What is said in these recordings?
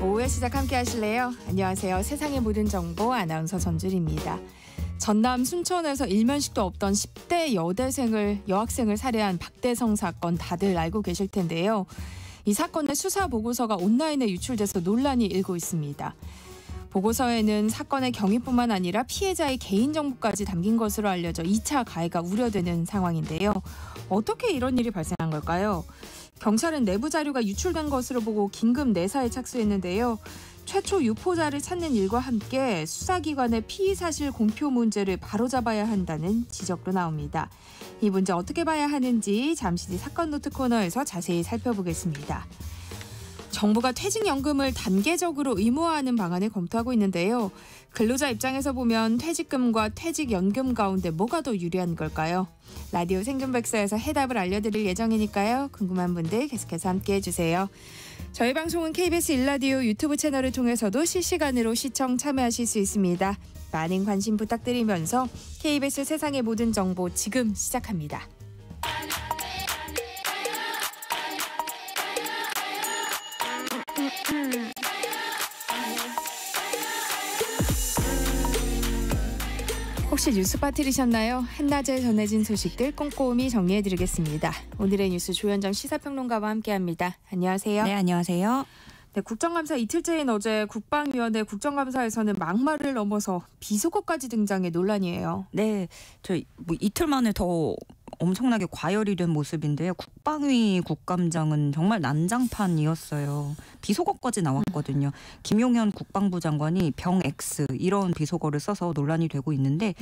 오후의 시작 함께 하실래요? 안녕하세요. 세상의 모든 정보 아나운서 전주리입니다. 전남 순천에서 일면식도 없던 10대 여학생을 살해한 박대성 사건 다들 알고 계실 텐데요. 이 사건의 수사 보고서가 온라인에 유출돼서 논란이 일고 있습니다. 보고서에는 사건의 경위뿐만 아니라 피해자의 개인정보까지 담긴 것으로 알려져 2차 가해가 우려되는 상황인데요. 어떻게 이런 일이 발생한 걸까요? 경찰은 내부 자료가 유출된 것으로 보고 긴급 내사에 착수했는데요. 최초 유포자를 찾는 일과 함께 수사기관의 피의사실 공표 문제를 바로잡아야 한다는 지적도 나옵니다. 이 문제 어떻게 봐야 하는지 잠시 뒤 사건 노트 코너에서 자세히 살펴보겠습니다. 정부가 퇴직연금을 단계적으로 의무화하는 방안을 검토하고 있는데요. 근로자 입장에서 보면 퇴직금과 퇴직연금 가운데 뭐가 더 유리한 걸까요? 라디오 생존백서에서 해답을 알려드릴 예정이니까요. 궁금한 분들 계속해서 함께해 주세요. 저희 방송은 KBS 1라디오 유튜브 채널을 통해서도 실시간으로 시청 참여하실 수 있습니다. 많은 관심 부탁드리면서 KBS 세상의 모든 정보 지금 시작합니다. 혹시 뉴스 빠뜨리셨나요? 한낮에 전해진 소식들 꼼꼼히 정리해드리겠습니다. 오늘의 뉴스 조현정 시사평론가와 함께합니다. 안녕하세요. 네, 안녕하세요. 네, 국정감사 이틀째인 어제 국방위원회 국정감사에서는 막말을 넘어서 비속어까지 등장해 논란이에요. 네, 이틀 만에 더 엄청나게 과열이 된 모습인데요. 국방위 국감장은 정말 난장판이었어요. 비속어까지 나왔거든요. 김용현 국방부 장관이 병X 이런 비속어를 써서 논란이 되고 있는데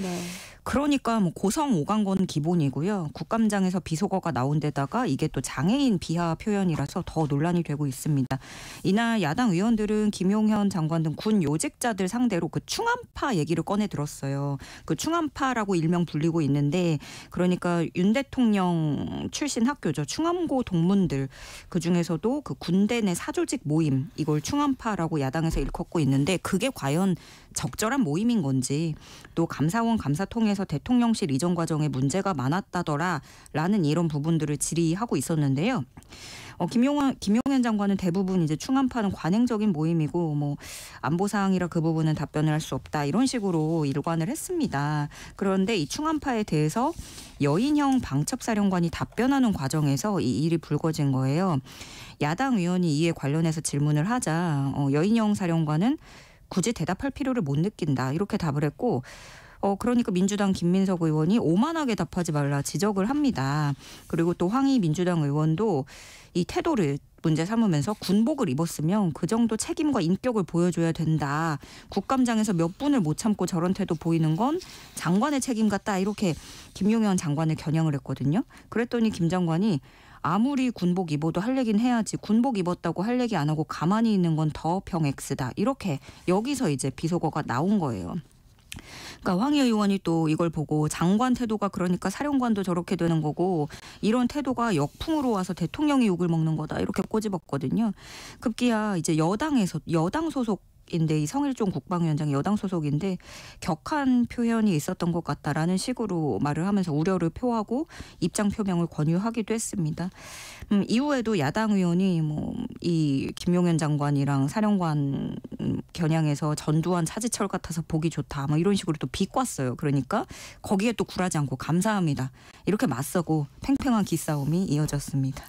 그러니까 뭐 고성 오간 건 기본이고요. 국감장에서 비속어가 나온 데다가 이게 또 장애인 비하 표현이라서 더 논란이 되고 있습니다. 이날 야당 의원들은 김용현 장관 등 군 요직자들 상대로 그 충암파 얘기를 꺼내 들었어요. 그 충암파라고 일명 불리고 있는데 그러니까 윤 대통령 출신 학교죠. 충암고 동문들 그중에서도 그 군대 내 사조직 모임 이걸 충암파라고 야당에서 일컫고 있는데 그게 과연 적절한 모임인 건지 또 감사원 감사 통해서 대통령실 이전 과정에 문제가 많았다더라라는 이런 부분들을 질의하고 있었는데요. 김용현 장관은 대부분 이제 충암파는 관행적인 모임이고 뭐 안보 사항이라 그 부분은 답변을 할 수 없다 이런 식으로 일관을 했습니다. 그런데 이 충암파에 대해서 여인형 방첩사령관이 답변하는 과정에서 이 일이 불거진 거예요. 야당 의원이 이에 관련해서 질문을 하자 여인형 사령관은 굳이 대답할 필요를 못 느낀다 이렇게 답을 했고 그러니까 민주당 김민석 의원이 오만하게 답하지 말라 지적을 합니다. 그리고 또 황희 민주당 의원도 이 태도를 문제 삼으면서 군복을 입었으면 그 정도 책임과 인격을 보여줘야 된다. 국감장에서 몇 분을 못 참고 저런 태도 보이는 건 장관의 책임 같다. 이렇게 김용현 장관을 겨냥을 했거든요. 그랬더니 김 장관이 아무리 군복 입어도 할 얘기는 해야지 군복 입었다고 할 얘기 안 하고 가만히 있는 건 더 병X다. 이렇게 여기서 이제 비속어가 나온 거예요. 그러니까 황희 의원이 또 이걸 보고 장관 태도가 그러니까 사령관도 저렇게 되는 거고 이런 태도가 역풍으로 와서 대통령이 욕을 먹는 거다 이렇게 꼬집었거든요. 급기야 이제 여당 소속인데 이 성일종 국방위원장이 여당 소속인데 격한 표현이 있었던 것 같다라는 식으로 말을 하면서 우려를 표하고 입장 표명을 권유하기도 했습니다. 이후에도 야당 의원이 이 김용현 장관이랑 사령관 겨냥해서 전두환 차지철 같아서 보기 좋다 이런 식으로 또 비꼬았어요. 그러니까 거기에 또 굴하지 않고 감사합니다. 이렇게 맞서고 팽팽한 기싸움이 이어졌습니다.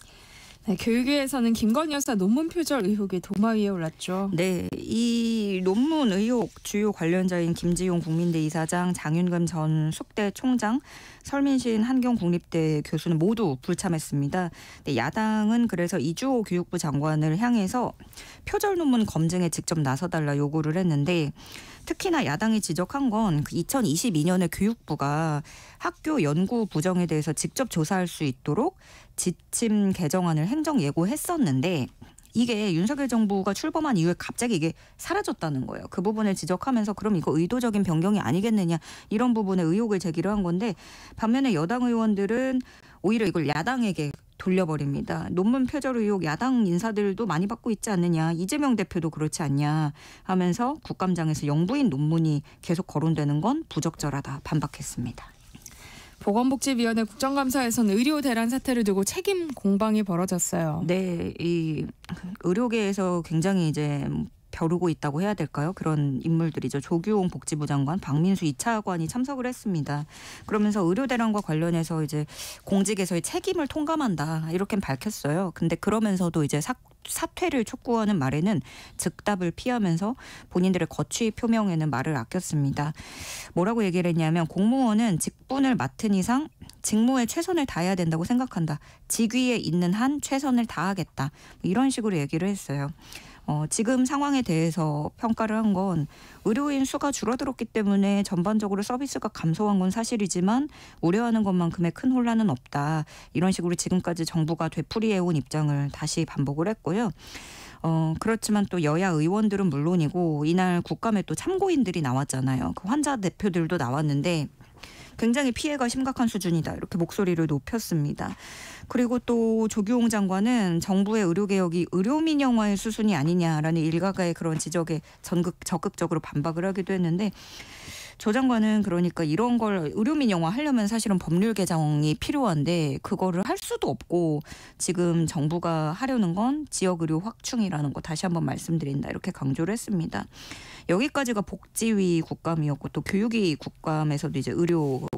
네, 교육위에서는 김건희 여사 논문 표절 의혹이 도마 위에 올랐죠. 네, 이 논문 의혹 주요 관련자인 김지용 국민대 이사장, 장윤금 전 숙대 총장, 설민신 한경국립대 교수는 모두 불참했습니다. 네, 야당은 그래서 이주호 교육부 장관을 향해서 표절 논문 검증에 직접 나서달라 요구를 했는데 특히나 야당이 지적한 건 2022년에 교육부가 학교 연구 부정에 대해서 직접 조사할 수 있도록 지침 개정안을 행정 예고했었는데 이게 윤석열 정부가 출범한 이후에 갑자기 이게 사라졌다는 거예요. 그 부분을 지적하면서 그럼 이거 의도적인 변경이 아니겠느냐 이런 부분에 의혹을 제기를 한 건데 반면에 여당 의원들은 오히려 이걸 야당에게 돌려버립니다. 논문 표절 의혹 야당 인사들도 많이 받고 있지 않느냐. 이재명 대표도 그렇지 않냐 하면서 국감장에서 영부인 논문이 계속 거론되는 건 부적절하다 반박했습니다. 보건복지위원회 국정감사에서는 의료 대란 사태를 두고 책임 공방이 벌어졌어요. 네, 이 의료계에서 굉장히 이제 벼르고 있다고 해야 될까요? 그런 인물들이죠. 조규홍 복지부 장관, 박민수 2차관이 참석을 했습니다. 그러면서 의료대란과 관련해서 이제 공직에서의 책임을 통감한다 이렇게 밝혔어요. 근데 그러면서도 이제 사퇴를 촉구하는 말에는 즉답을 피하면서 본인들의 거취 표명에는 말을 아꼈습니다. 뭐라고 얘기를 했냐면 공무원은 직분을 맡은 이상 직무에 최선을 다해야 된다고 생각한다. 직위에 있는 한 최선을 다하겠다. 이런 식으로 얘기를 했어요. 지금 상황에 대해서 평가를 한 건 의료인 수가 줄어들었기 때문에 전반적으로 서비스가 감소한 건 사실이지만 우려하는 것만큼의 큰 혼란은 없다. 이런 식으로 지금까지 정부가 되풀이해온 입장을 다시 반복을 했고요. 그렇지만 또 여야 의원들은 물론이고 이날 국감에 또 참고인들이 나왔잖아요. 그 환자 대표들도 나왔는데 굉장히 피해가 심각한 수준이다. 이렇게 목소리를 높였습니다. 그리고 또 조규홍 장관은 정부의 의료개혁이 의료민영화의 수순이 아니냐라는 일각의 그런 지적에 적극적으로 반박을 하기도 했는데 조 장관은 그러니까 이런 걸 의료민영화 하려면 사실은 법률 개정이 필요한데 그거를 할 수도 없고 지금 정부가 하려는 건 지역의료 확충이라는 거 다시 한번 말씀드린다 이렇게 강조를 했습니다. 여기까지가 복지위 국감이었고 또 교육위 국감에서도 이제 의료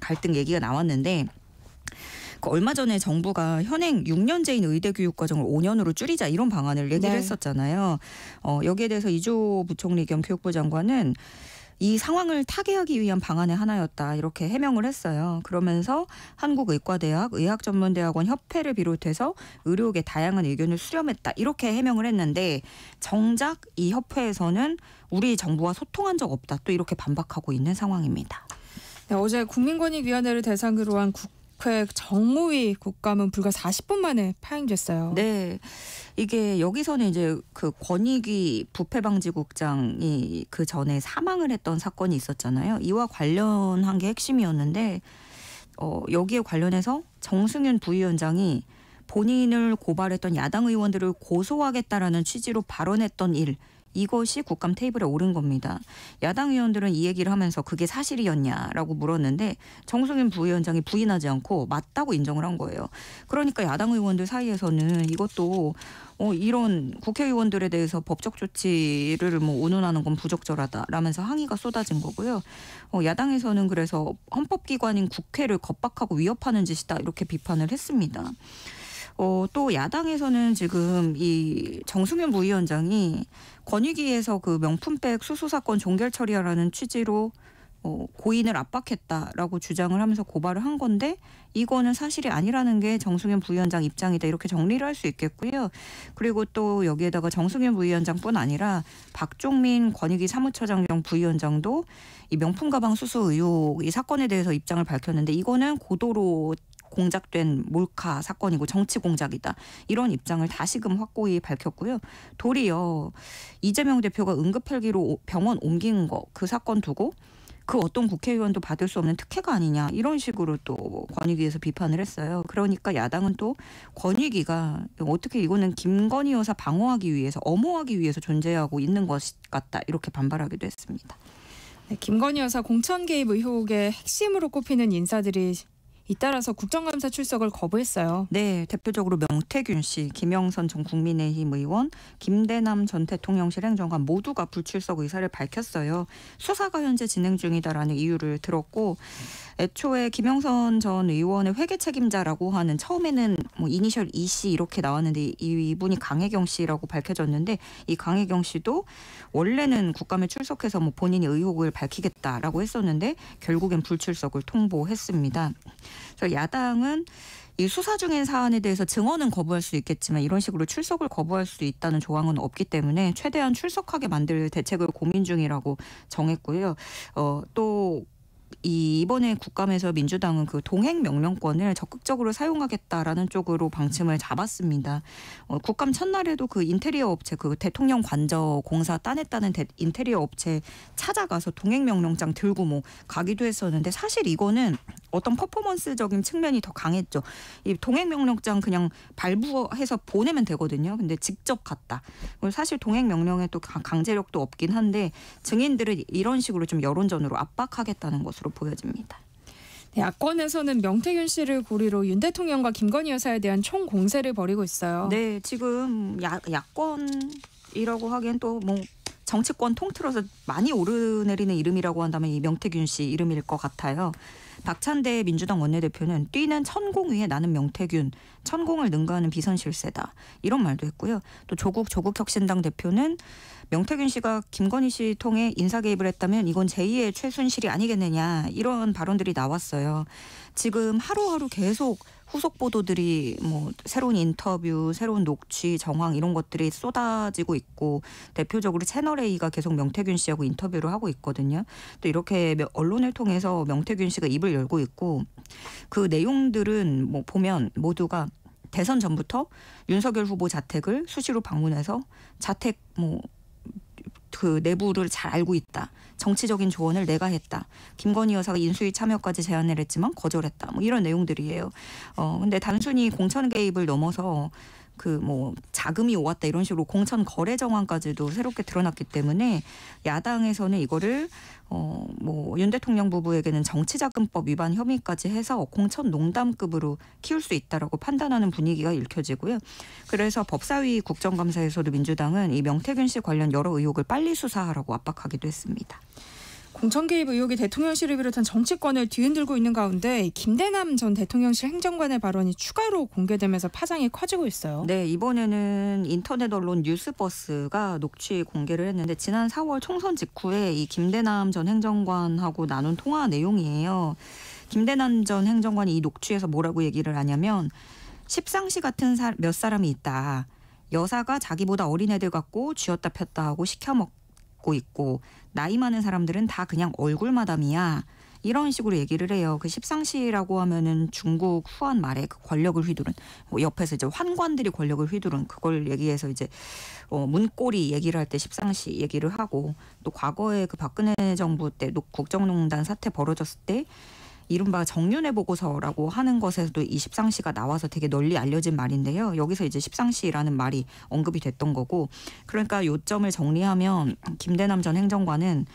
갈등 얘기가 나왔는데 얼마 전에 정부가 현행 6년제인 의대 교육 과정을 5년으로 줄이자 이런 방안을 얘기를 했었잖아요. 여기에 대해서 이주호 부총리 겸 교육부 장관은 이 상황을 타개하기 위한 방안의 하나였다 이렇게 해명을 했어요. 그러면서 한국의과대학, 의학전문대학원 협회를 비롯해서 의료계 다양한 의견을 수렴했다 이렇게 해명을 했는데 정작 이 협회에서는 우리 정부와 소통한 적 없다 또 이렇게 반박하고 있는 상황입니다. 네, 어제 국민권익위원회를 대상으로 한 국회 정무위 국감은 불과 40분 만에 파행됐어요. 네. 이게 여기서는 이제 그 권익위 부패방지국장이 그 전에 사망을 했던 사건이 있었잖아요. 이와 관련한 게 핵심이었는데 여기에 관련해서 정승윤 부위원장이 본인을 고발했던 야당 의원들을 고소하겠다라는 취지로 발언했던 일. 이것이 국감 테이블에 오른 겁니다. 야당 의원들은 이 얘기를 하면서 그게 사실이었냐라고 물었는데 정승윤 부위원장이 부인하지 않고 맞다고 인정을 한 거예요. 그러니까 야당 의원들 사이에서는 이것도 이런 국회의원들에 대해서 법적 조치를 운운하는 건 부적절하다라면서 항의가 쏟아진 거고요. 야당에서는 그래서 헌법기관인 국회를 겁박하고 위협하는 짓이다 이렇게 비판을 했습니다. 또 야당에서는 지금 이 정승윤 부위원장이 권익위에서 그 명품백 수수 사건 종결 처리하라는 취지로 고인을 압박했다라고 주장을 하면서 고발을 한 건데 이거는 사실이 아니라는 게 정승윤 부위원장 입장이다 이렇게 정리를 할 수 있겠고요. 그리고 또 여기에다가 정승윤 부위원장뿐 아니라 박종민 권익위 사무처장 겸 부위원장도 이 명품 가방 수수 의혹 이 사건에 대해서 입장을 밝혔는데 이거는 고도로 공작된 몰카 사건이고 정치 공작이다. 이런 입장을 다시금 확고히 밝혔고요. 도리어 이재명 대표가 응급헬기로 병원 옮긴 거 그 사건 두고 그 어떤 국회의원도 받을 수 없는 특혜가 아니냐 이런 식으로 또 권익위에서 비판을 했어요. 그러니까 야당은 또 권익위가 어떻게 이거는 김건희 여사 방어하기 위해서 엄호하기 위해서 존재하고 있는 것 같다 이렇게 반발하기도 했습니다. 네, 김건희 여사 공천 개입 의혹의 핵심으로 꼽히는 인사들이 잇따라서 국정감사 출석을 거부했어요. 네, 대표적으로 명태균 씨, 김영선 전 국민의힘 의원, 김대남 전 대통령실 행정관 모두가 불출석 의사를 밝혔어요. 수사가 현재 진행 중이다라는 이유를 들었고 애초에 김영선 전 의원의 회계 책임자라고 하는 처음에는 이니셜 E 씨 이렇게 나왔는데 이분이 강혜경 씨라고 밝혀졌는데 이 강혜경 씨도 원래는 국감에 출석해서 본인이 의혹을 밝히겠다라고 했었는데 결국엔 불출석을 통보했습니다. 그래서 야당은 이 수사 중인 사안에 대해서 증언은 거부할 수 있겠지만 이런 식으로 출석을 거부할 수 있다는 조항은 없기 때문에 최대한 출석하게 만들 대책을 고민 중이라고 정했고요. 또 이번에 국감에서 민주당은 그 동행 명령권을 적극적으로 사용하겠다라는 쪽으로 방침을 잡았습니다. 국감 첫날에도 그 인테리어 업체 그 대통령 관저 공사 따냈다는 인테리어 업체 찾아가서 동행 명령장 들고 가기도 했었는데 사실 이거는 어떤 퍼포먼스적인 측면이 더 강했죠. 이 동행 명령장 그냥 발부해서 보내면 되거든요. 근데 직접 갔다. 사실 동행 명령에 또 강제력도 없긴 한데 증인들을 이런 식으로 좀 여론전으로 압박하겠다는 것으로 보여집니다. 네, 야권에서는 명태균 씨를 고리로 윤 대통령과 김건희 여사에 대한 총공세를 벌이고 있어요. 네, 지금 야권 이라고 하기엔 또 뭐 정치권 통틀어서 많이 오르내리는 이름이라고 한다면 이 명태균 씨 이름일 것 같아요. 박찬대 민주당 원내대표는 뛰는 천공 위에 나는 명태균, 천공을 능가하는 비선실세다. 이런 말도 했고요. 또 조국혁신당 대표는 명태균 씨가 김건희 씨 통해 인사 개입을 했다면 이건 제2의 최순실이 아니겠느냐. 이런 발언들이 나왔어요. 지금 하루하루 계속 후속 보도들이 뭐 새로운 인터뷰, 새로운 녹취, 정황 이런 것들이 쏟아지고 있고 대표적으로 채널A가 계속 명태균 씨하고 인터뷰를 하고 있거든요. 또 이렇게 언론을 통해서 명태균 씨가 입을 열고 있고 그 내용들은 뭐 보면 모두가 대선 전부터 윤석열 후보 자택을 수시로 방문해서 자택 그 내부를 잘 알고 있다. 정치적인 조언을 내가 했다. 김건희 여사가 인수위 참여까지 제안을 했지만 거절했다. 뭐 이런 내용들이에요. 근데 단순히 공천 개입을 넘어서 그 뭐 자금이 오갔다 이런 식으로 공천 거래 정황까지도 새롭게 드러났기 때문에 야당에서는 이거를 뭐 윤 대통령 부부에게는 정치자금법 위반 혐의까지 해서 공천 농담급으로 키울 수 있다라고 판단하는 분위기가 읽혀지고요. 그래서 법사위 국정감사에서도 민주당은 이 명태균 씨 관련 여러 의혹을 빨리 수사하라고 압박하기도 했습니다. 공천 개입 의혹이 대통령실을 비롯한 정치권을 뒤흔들고 있는 가운데 김대남 전 대통령실 행정관의 발언이 추가로 공개되면서 파장이 커지고 있어요. 네, 이번에는 인터넷 언론 뉴스버스가 녹취 공개를 했는데 지난 4월 총선 직후에 이 김대남 전 행정관하고 나눈 통화 내용이에요. 김대남 전 행정관이 이 녹취에서 뭐라고 얘기를 하냐면 십상시 같은 몇 사람이 있다. 여사가 자기보다 어린 애들 같고 쥐었다 폈다 하고 시켜먹고 있고 나이 많은 사람들은 다 그냥 얼굴 마담이야. 이런 식으로 얘기를 해요. 그 십상시라고 하면은 중국 후한 말에 그 권력을 휘두른 옆에서 이제 환관들이 권력을 휘두른 그걸 얘기해서 이제 문고리 얘기를 할 때 십상시 얘기를 하고 또 과거에 그 박근혜 정부 때 국정농단 사태 벌어졌을 때 이른바 정윤회 보고서라고 하는 것에서도 이 십상시가 나와서 되게 널리 알려진 말인데요. 여기서 이제 십상시라는 말이 언급이 됐던 거고 그러니까 요점을 정리하면 김대남 전 행정관은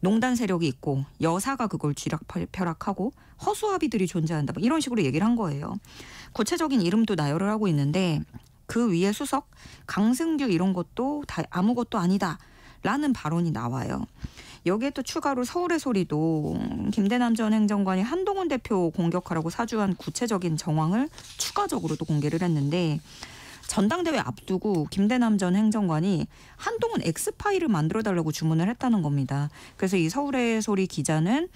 농단 세력이 있고 여사가 그걸 쥐락펴락하고 허수아비들이 존재한다. 뭐 이런 식으로 얘기를 한 거예요. 구체적인 이름도 나열을 하고 있는데 그 위에 수석 강승규 이런 것도 다 아무것도 아니다라는 발언이 나와요. 여기에 또 추가로 서울의 소리도 김대남 전 행정관이 한동훈 대표 공격하라고 사주한 구체적인 정황을 추가적으로도 공개를 했는데 전당대회 앞두고 김대남 전 행정관이 한동훈 X파일을 만들어달라고 주문을 했다는 겁니다. 그래서 이 서울의 소리 기자는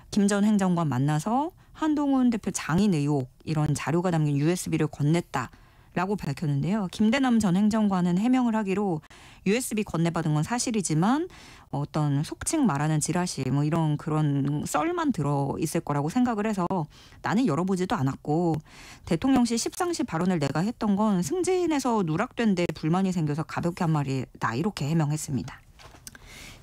김 전 행정관 만나서 한동훈 대표 장인 의혹 이런 자료가 담긴 USB를 건넸다. 라고 밝혔는데요. 김대남 전 행정관은 해명을 하기로 USB 건네받은 건 사실이지만 어떤 속칭 말하는 지라시 뭐 이런 그런 썰만 들어있을 거라고 생각을 해서 나는 열어보지도 않았고 대통령실 십상시 발언을 내가 했던 건 승진에서 누락된 데 불만이 생겨서 가볍게 한 말이다 이렇게 해명했습니다.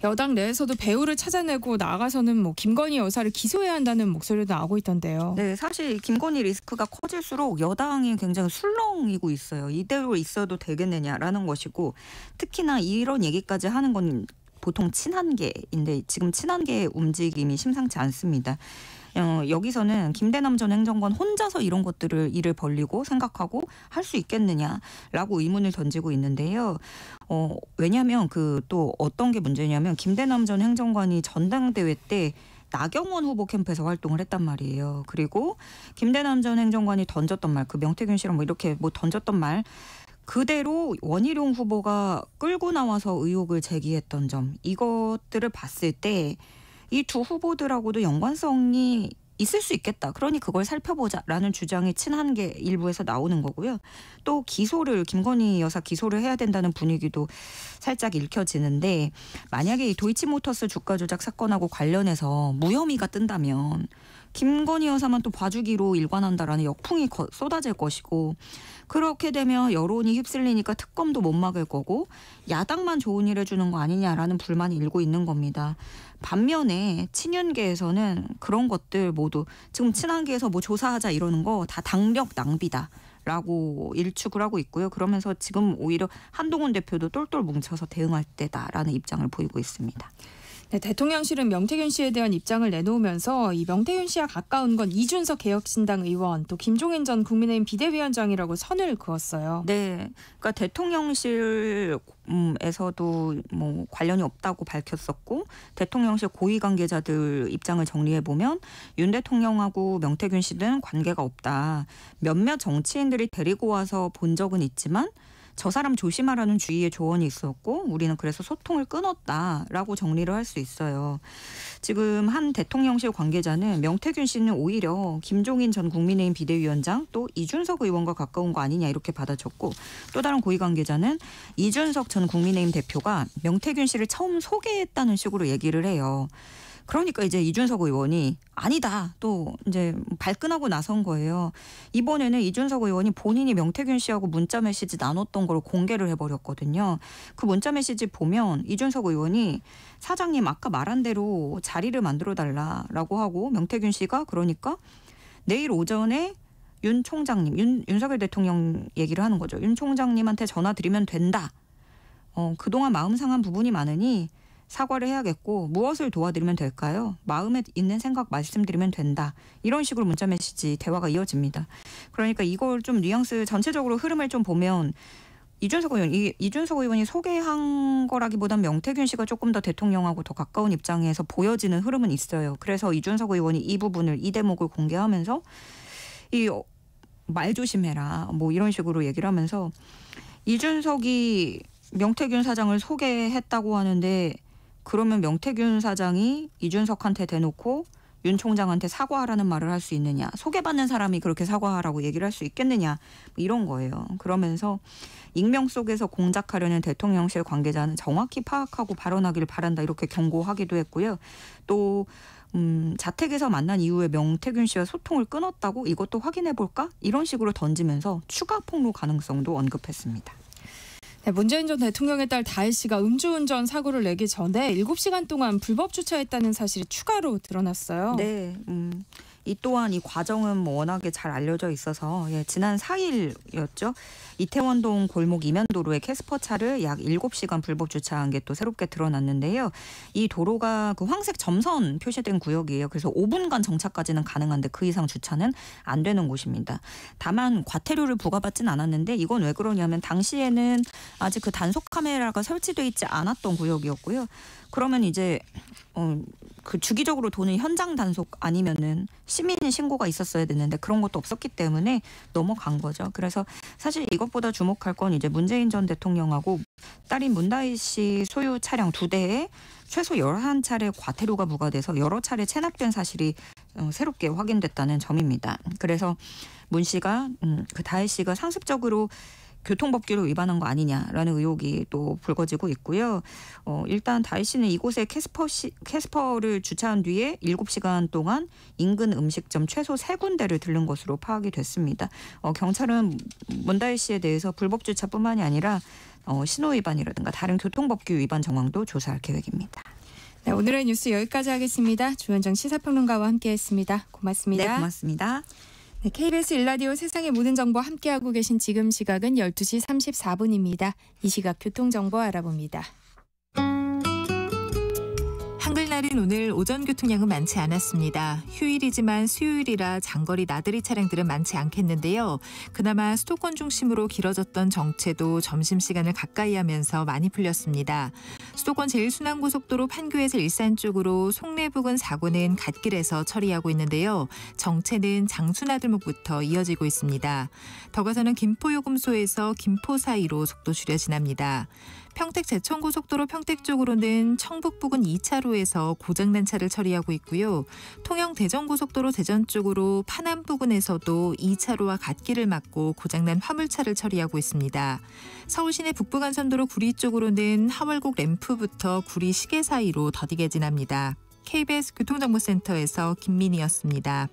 여당 내에서도 배우를 찾아내고 나아가서는 뭐 김건희 여사를 기소해야 한다는 목소리도 나오고 있던데요. 네, 사실 김건희 리스크가 커질수록 여당이 굉장히 술렁이고 있어요. 이대로 있어도 되겠느냐라는 것이고 특히나 이런 얘기까지 하는 건 보통 친한계인데 지금 친한계의 움직임이 심상치 않습니다. 여기서는 김대남 전 행정관 혼자서 이런 일을 벌리고 생각하고 할 수 있겠느냐라고 의문을 던지고 있는데요. 왜냐하면 또 어떤 게 문제냐면 김대남 전 행정관이 전당대회 때 나경원 후보 캠프에서 활동을 했단 말이에요. 그리고 김대남 전 행정관이 던졌던 말, 그 명태균 씨랑 뭐 이렇게 던졌던 말 그대로 원희룡 후보가 끌고 나와서 의혹을 제기했던 점 이것들을 봤을 때 이 두 후보들하고도 연관성이 있을 수 있겠다. 그러니 그걸 살펴보자라는 주장이 친한계 일부에서 나오는 거고요. 또 김건희 여사 기소를 해야 된다는 분위기도 살짝 읽혀지는데 만약에 이 도이치모터스 주가 조작 사건하고 관련해서 무혐의가 뜬다면 김건희 여사만 또 봐주기로 일관한다라는 역풍이 쏟아질 것이고 그렇게 되면 여론이 휩쓸리니까 특검도 못 막을 거고 야당만 좋은 일 해주는 거 아니냐라는 불만이 일고 있는 겁니다. 반면에 친윤계에서는 그런 것들 모두 지금 친한계에서 뭐 조사하자 이러는 거 다 당력 낭비다라고 일축을 하고 있고요. 그러면서 지금 오히려 한동훈 대표도 똘똘 뭉쳐서 대응할 때다라는 입장을 보이고 있습니다. 네, 대통령실은 명태균 씨에 대한 입장을 내놓으면서 이 명태균 씨와 가까운 건 이준석 개혁신당 의원, 또 김종인 전 국민의힘 비대위원장이라고 선을 그었어요. 네, 그러니까 대통령실에서도 뭐 관련이 없다고 밝혔었고, 대통령실 고위 관계자들 입장을 정리해 보면 윤 대통령하고 명태균 씨는 관계가 없다. 몇몇 정치인들이 데리고 와서 본 적은 있지만 저 사람 조심하라는 주의의 조언이 있었고 우리는 그래서 소통을 끊었다라고 정리를 할 수 있어요. 지금 한 대통령실 관계자는 명태균 씨는 오히려 김종인 전 국민의힘 비대위원장 또 이준석 의원과 가까운 거 아니냐 이렇게 받아쳤고, 또 다른 고위 관계자는 이준석 전 국민의힘 대표가 명태균 씨를 처음 소개했다는 식으로 얘기를 해요. 그러니까 이제 이준석 의원이 아니다 또 이제 발끈하고 나선 거예요. 이번에는 이준석 의원이 본인이 명태균 씨하고 문자 메시지 나눴던 걸 공개를 해버렸거든요. 그 문자 메시지 보면 이준석 의원이 사장님 아까 말한 대로 자리를 만들어달라라고 하고, 명태균 씨가 그러니까 내일 오전에 윤 총장님, 윤석열 대통령 얘기를 하는 거죠. 윤 총장님한테 전화 드리면 된다. 그동안 마음 상한 부분이 많으니 사과를 해야겠고 무엇을 도와드리면 될까요? 마음에 있는 생각 말씀드리면 된다. 이런 식으로 문자 메시지 대화가 이어집니다. 그러니까 이걸 좀 뉘앙스 전체적으로 흐름을 좀 보면 이준석 의원이 소개한 거라기보단 명태균 씨가 조금 더 대통령하고 더 가까운 입장에서 보여지는 흐름은 있어요. 그래서 이준석 의원이 이 부분을, 이 대목을 공개하면서 이 말 조심해라 뭐 이런 식으로 얘기를 하면서, 이준석이 명태균 사장을 소개했다고 하는데 그러면 명태균 사장이 이준석한테 대놓고 윤 총장한테 사과하라는 말을 할 수 있느냐, 소개받는 사람이 그렇게 사과하라고 얘기를 할 수 있겠느냐, 뭐 이런 거예요. 그러면서 익명 속에서 공작하려는 대통령실 관계자는 정확히 파악하고 발언하기를 바란다 이렇게 경고하기도 했고요. 또 자택에서 만난 이후에 명태균 씨와 소통을 끊었다고 이것도 확인해볼까? 이런 식으로 던지면서 추가 폭로 가능성도 언급했습니다. 네, 문재인 전 대통령의 딸 다혜 씨가 음주운전 사고를 내기 전에 7시간 동안 불법 주차했다는 사실이 추가로 드러났어요. 네, 이 또한 이 과정은 뭐 워낙에 잘 알려져 있어서 지난 4일이었죠. 이태원동 골목 이면도로에 캐스퍼차를 약 7시간 불법 주차한 게 또 새롭게 드러났는데요. 이 도로가 그 황색 점선 표시된 구역이에요. 그래서 5분간 정차까지는 가능한데 그 이상 주차는 안 되는 곳입니다. 다만 과태료를 부과받진 않았는데 이건 왜 그러냐면 당시에는 아직 그 단속 카메라가 설치돼 있지 않았던 구역이었고요. 그러면 이제 그 주기적으로 도는 현장 단속 아니면은 시민 신고가 있었어야 됐는데 그런 것도 없었기 때문에 넘어간 거죠. 그래서 사실 이것보다 주목할 건 이제 문재인 전 대통령하고 딸인 문다희 씨 소유 차량 2대에 최소 11차례 과태료가 부과돼서 여러 차례 체납된 사실이 새롭게 확인됐다는 점입니다. 그래서 문 씨가 그 다혜 씨가 상습적으로 교통법규를 위반한 거 아니냐라는 의혹이 또 불거지고 있고요. 일단 다혜 씨는 이곳에 캐스퍼를 주차한 뒤에 7시간 동안 인근 음식점 최소 3군데를 들른 것으로 파악이 됐습니다. 경찰은 문다혜 씨에 대해서 불법 주차뿐만이 아니라 신호 위반이라든가 다른 교통법규 위반 정황도 조사할 계획입니다. 네, 오늘의 뉴스 여기까지 하겠습니다. 조현정 시사평론가와 함께했습니다. 고맙습니다. 네, 고맙습니다. 네, KBS 1라디오 세상의 모든 정보 함께하고 계신 지금 시각은 12시 34분입니다. 이 시각 교통정보 알아봅니다. 한글날인 오늘 오전 교통량은 많지 않았습니다. 휴일이지만 수요일이라 장거리 나들이 차량들은 많지 않겠는데요. 그나마 수도권 중심으로 길어졌던 정체도 점심시간을 가까이 하면서 많이 풀렸습니다. 수도권 제1순환고속도로 판교에서 일산 쪽으로 송내 부근 사고는 갓길에서 처리하고 있는데요. 정체는 장수나들목부터 이어지고 있습니다. 더 가서는 김포요금소에서 김포 사이로 속도 줄여 지납니다. 평택 제천고속도로 평택 쪽으로는 청북 부근 2차로에서 고장난 차를 처리하고 있고요. 통영 대전고속도로 대전 쪽으로 파남 부근에서도 2차로와 갓길을 막고 고장난 화물차를 처리하고 있습니다. 서울시내 북부간선도로 구리 쪽으로는 하월곡 램프부터 구리 시계 사이로 더디게 지납니다. KBS 교통정보센터에서 김민희였습니다.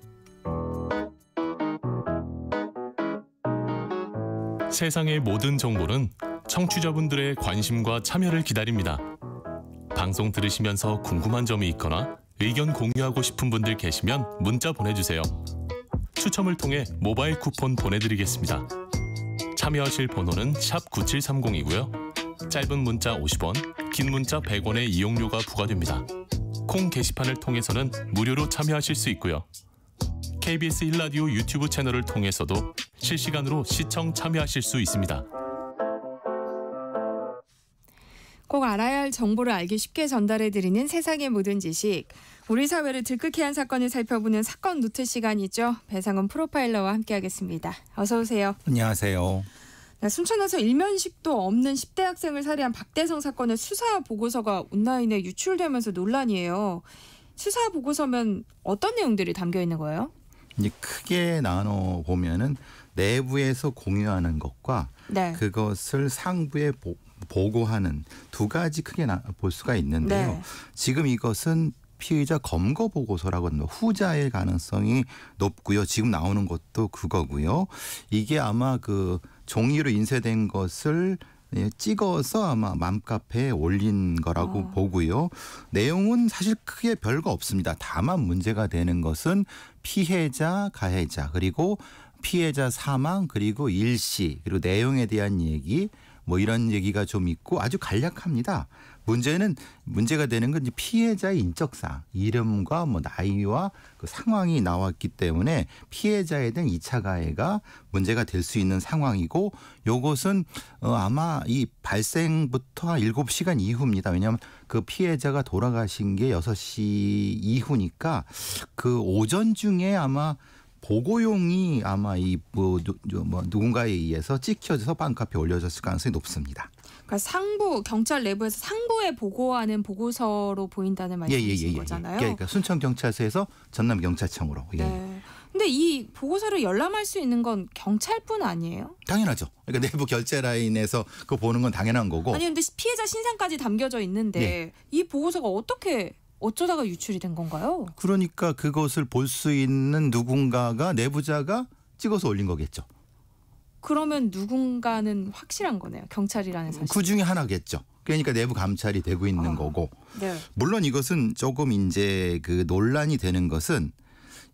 세상의 모든 정보는 청취자분들의 관심과 참여를 기다립니다. 방송 들으시면서 궁금한 점이 있거나 의견 공유하고 싶은 분들 계시면 문자 보내주세요. 추첨을 통해 모바일 쿠폰 보내드리겠습니다. 참여하실 번호는 샵 9730이고요. 짧은 문자 50원, 긴 문자 100원의 이용료가 부과됩니다. 콩 게시판을 통해서는 무료로 참여하실 수 있고요. KBS 1라디오 유튜브 채널을 통해서도 실시간으로 시청 참여하실 수 있습니다. 꼭 알아야 할 정보를 알기 쉽게 전달해드리는 세상의 모든 지식. 우리 사회를 들끓게 한 사건을 살펴보는 사건 노트 시간이죠. 배상훈 프로파일러와 함께하겠습니다. 어서 오세요. 안녕하세요. 네, 순천에서 일면식도 없는 10대 학생을 살해한 박대성 사건의 수사 보고서가 온라인에 유출되면서 논란이에요. 수사 보고서면 어떤 내용들이 담겨 있는 거예요? 이제 크게 나눠 보면은 내부에서 공유하는 것과 네. 그것을 상부에 보고하는 두 가지 크게 볼 수가 있는데요. 네. 지금 이것은 피의자 검거 보고서라고 합니다. 후자일 가능성이 높고요. 지금 나오는 것도 그거고요. 이게 아마 그 종이로 인쇄된 것을 찍어서 아마 맘카페에 올린 거라고 보고요. 내용은 사실 크게 별거 없습니다. 다만 문제가 되는 것은 피해자, 가해자, 그리고 피해자 사망, 그리고 일시, 그리고 내용에 대한 얘기, 뭐 이런 얘기가 좀 있고 아주 간략합니다. 문제가 되는 건 이제 피해자의 인적사항, 이름과 뭐 나이와 그 상황이 나왔기 때문에 피해자에 대한 2차 가해가 문제가 될 수 있는 상황이고, 요것은 아마 이 발생부터 한 7시간 이후입니다. 왜냐하면 그 피해자가 돌아가신 게 6시 이후니까 그 오전 중에 아마 보고용이 아마 누군가에 의해서 찍혀져서 맘카페에 올려졌을 가능성이 높습니다. 그러니까 상부 경찰 내부에서 상부에 보고하는 보고서로 보인다는 말씀이신 거잖아요. 그러니까 순천 경찰서에서 전남 경찰청으로. 예. 네. 근데 이 보고서를 열람할 수 있는 건 경찰뿐 아니에요? 당연하죠. 그러니까 내부 결제 라인에서 그거 보는 건 당연한 거고. 아니 근데 피해자 신상까지 담겨져 있는데 네. 이 보고서가 어쩌다가 유출이 된 건가요? 그러니까 그것을 볼 수 있는 누군가가 내부자가 찍어서 올린 거겠죠. 그러면 누군가는 확실한 거네요. 경찰이라는 사실. 그 중에 하나겠죠. 그러니까 내부 감찰이 되고 있는 거고. 네. 물론 이것은 조금 이제 그 논란이 되는 것은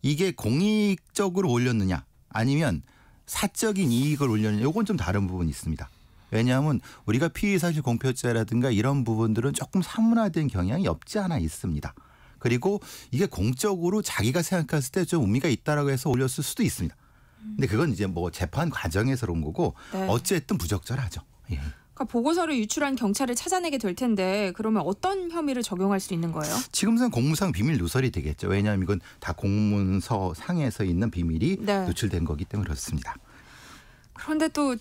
이게 공익적으로 올렸느냐 아니면 사적인 이익을 올렸느냐, 이건 좀 다른 부분이 있습니다. 왜냐하면 우리가 피의사실 공표죄라든가 이런 부분들은 조금 사문화된 경향이 없지 않아 있습니다. 그리고 이게 공적으로 자기가 생각했을 때 좀 의미가 있다라고 해서 올렸을 수도 있습니다. 근데 그건 이제 뭐 재판 과정에서 그런 거고, 네. 어쨌든 부적절하죠. 예. 그러니까 보고서를 유출한 경찰을 찾아내게 될 텐데 그러면 어떤 혐의를 적용할 수 있는 거예요? 지금선 공무상 비밀 누설이 되겠죠. 왜냐하면 이건 다 공문서 상에서 있는 비밀이 네. 노출된 거기 때문에 그렇습니다. 그런데 또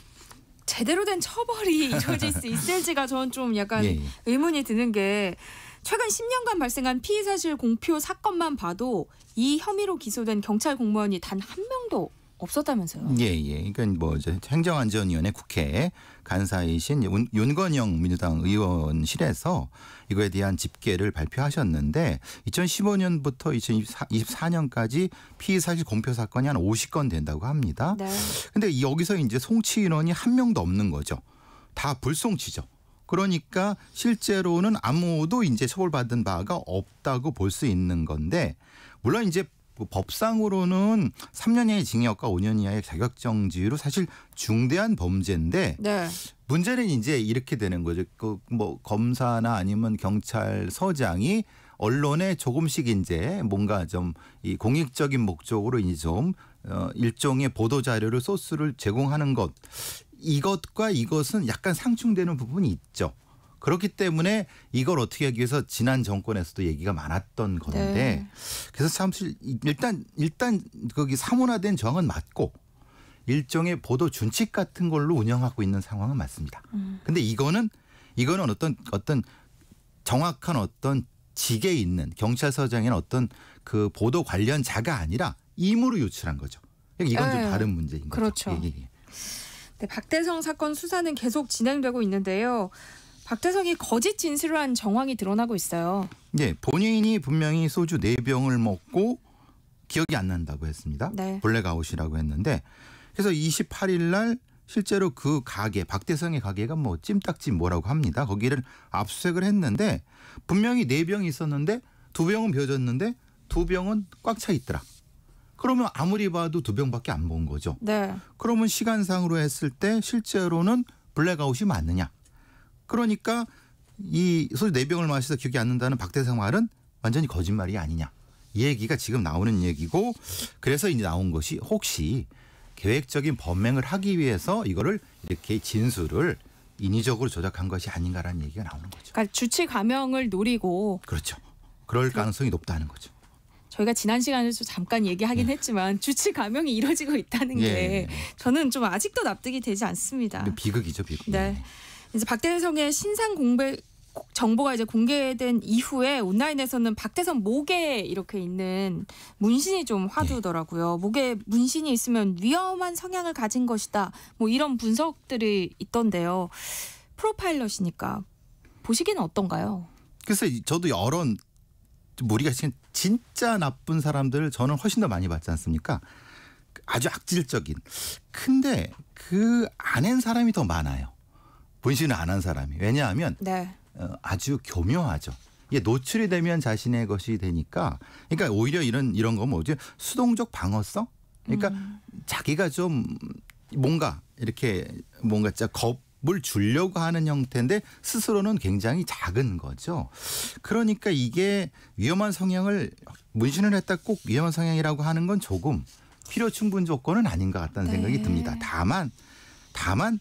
제대로 된 처벌이 이루어질 수 있을지가 저는 좀 약간 예. 의문이 드는 게, 최근 10년간 발생한 피의사실 공표 사건만 봐도 이 혐의로 기소된 경찰 공무원이 단 한 명도 없었다면서요? 예. 그러니까 뭐 이제 행정안전위원회 국회 간사이신 윤건영 민주당 의원실에서 이거에 대한 집계를 발표하셨는데 2015년부터 2024년까지 피의사실 공표 사건이 한 50건 된다고 합니다. 네. 근데 여기서 이제 송치 인원이 한 명도 없는 거죠. 다 불송치죠. 그러니까 실제로는 아무도 이제 처벌받은 바가 없다고 볼 수 있는 건데, 물론 이제 법상으로는 3년 이하의 징역과 5년 이하의 자격정지로 사실 중대한 범죄인데, 네. 문제는 이제 이렇게 되는 거죠. 그 뭐 검사나 아니면 경찰서장이 언론에 조금씩 이제 뭔가 좀 이 공익적인 목적으로 이제 좀 일종의 보도 자료를 소스를 제공하는 것, 이것과 이것은 약간 상충되는 부분이 있죠. 그렇기 때문에 이걸 어떻게 하기 위해서 지난 정권에서도 얘기가 많았던 건데, 네. 그래서 사실 일단 거기 사문화된 정은 맞고 일종의 보도 준칙 같은 걸로 운영하고 있는 상황은 맞습니다. 근데 이거는 어떤 정확한 어떤 직에 있는 경찰서장이나 어떤 그 보도 관련자가 아니라 임으로 유출한 거죠. 이건 좀 다른 문제인 거죠. 그렇죠. 네, 박대성 사건 수사는 계속 진행되고 있는데요. 박대성이 거짓 진술을 한 정황이 드러나고 있어요. 네, 본인이 분명히 소주 4병을 먹고 기억이 안 난다고 했습니다. 네. 블랙아웃이라고 했는데, 그래서 28일 날 실제로 그 가게, 박대성의 가게가 뭐 찜닭집 뭐라고 합니다. 거기를 압수수색을 했는데 분명히 4병이 있었는데 2병은 비워졌는데 2병은 꽉 차 있더라. 그러면 아무리 봐도 2병밖에 안 본 거죠. 네. 그러면 시간상으로 했을 때 실제로는 블랙아웃이 맞느냐? 그러니까 이 소주 4병을 마셔서 기억이 안 난다는 박대성 말은 완전히 거짓말이 아니냐. 이 얘기가 지금 나오는 얘기고 그래서 이제 나온 것이 혹시 계획적인 범행을 하기 위해서 이거를 이렇게 진술을 인위적으로 조작한 것이 아닌가라는 얘기가 나오는 거죠. 그러니까 주치 감형을 노리고 그렇죠. 그럴 가능성이 높다는 거죠. 저희가 지난 시간에서 잠깐 얘기하긴 했지만 주치 감형이 이루어지고 있다는 게 저는 좀 아직도 납득이 되지 않습니다. 비극이죠, 비극. 네. 이제 박대성의 신상 공백 정보가 이제 공개된 이후에 온라인에서는 박대성 목에 이렇게 있는 문신이 좀 화두더라고요. 목에 문신이 있으면 위험한 성향을 가진 것이다. 뭐 이런 분석들이 있던데요. 프로파일러시니까 보시기는 어떤가요? 그래서 저도 여러 우리가 진짜 나쁜 사람들을 저는 훨씬 더 많이 봤지 않습니까? 아주 악질적인. 근데 그 안 한 사람이 더 많아요. 문신을 안 한 사람이. 왜냐하면 네. 아주 교묘하죠. 이게 노출이 되면 자신의 것이 되니까. 그러니까 오히려 이런 거 뭐죠? 수동적 방어성? 그러니까 자기가 좀 뭔가 이렇게 뭔가 진짜 겁을 주려고 하는 형태인데 스스로는 굉장히 작은 거죠. 그러니까 이게 위험한 성향을 문신을 했다 꼭 위험한 성향이라고 하는 건 조금 필요 충분 조건은 아닌 것 같다는 생각이 듭니다. 다만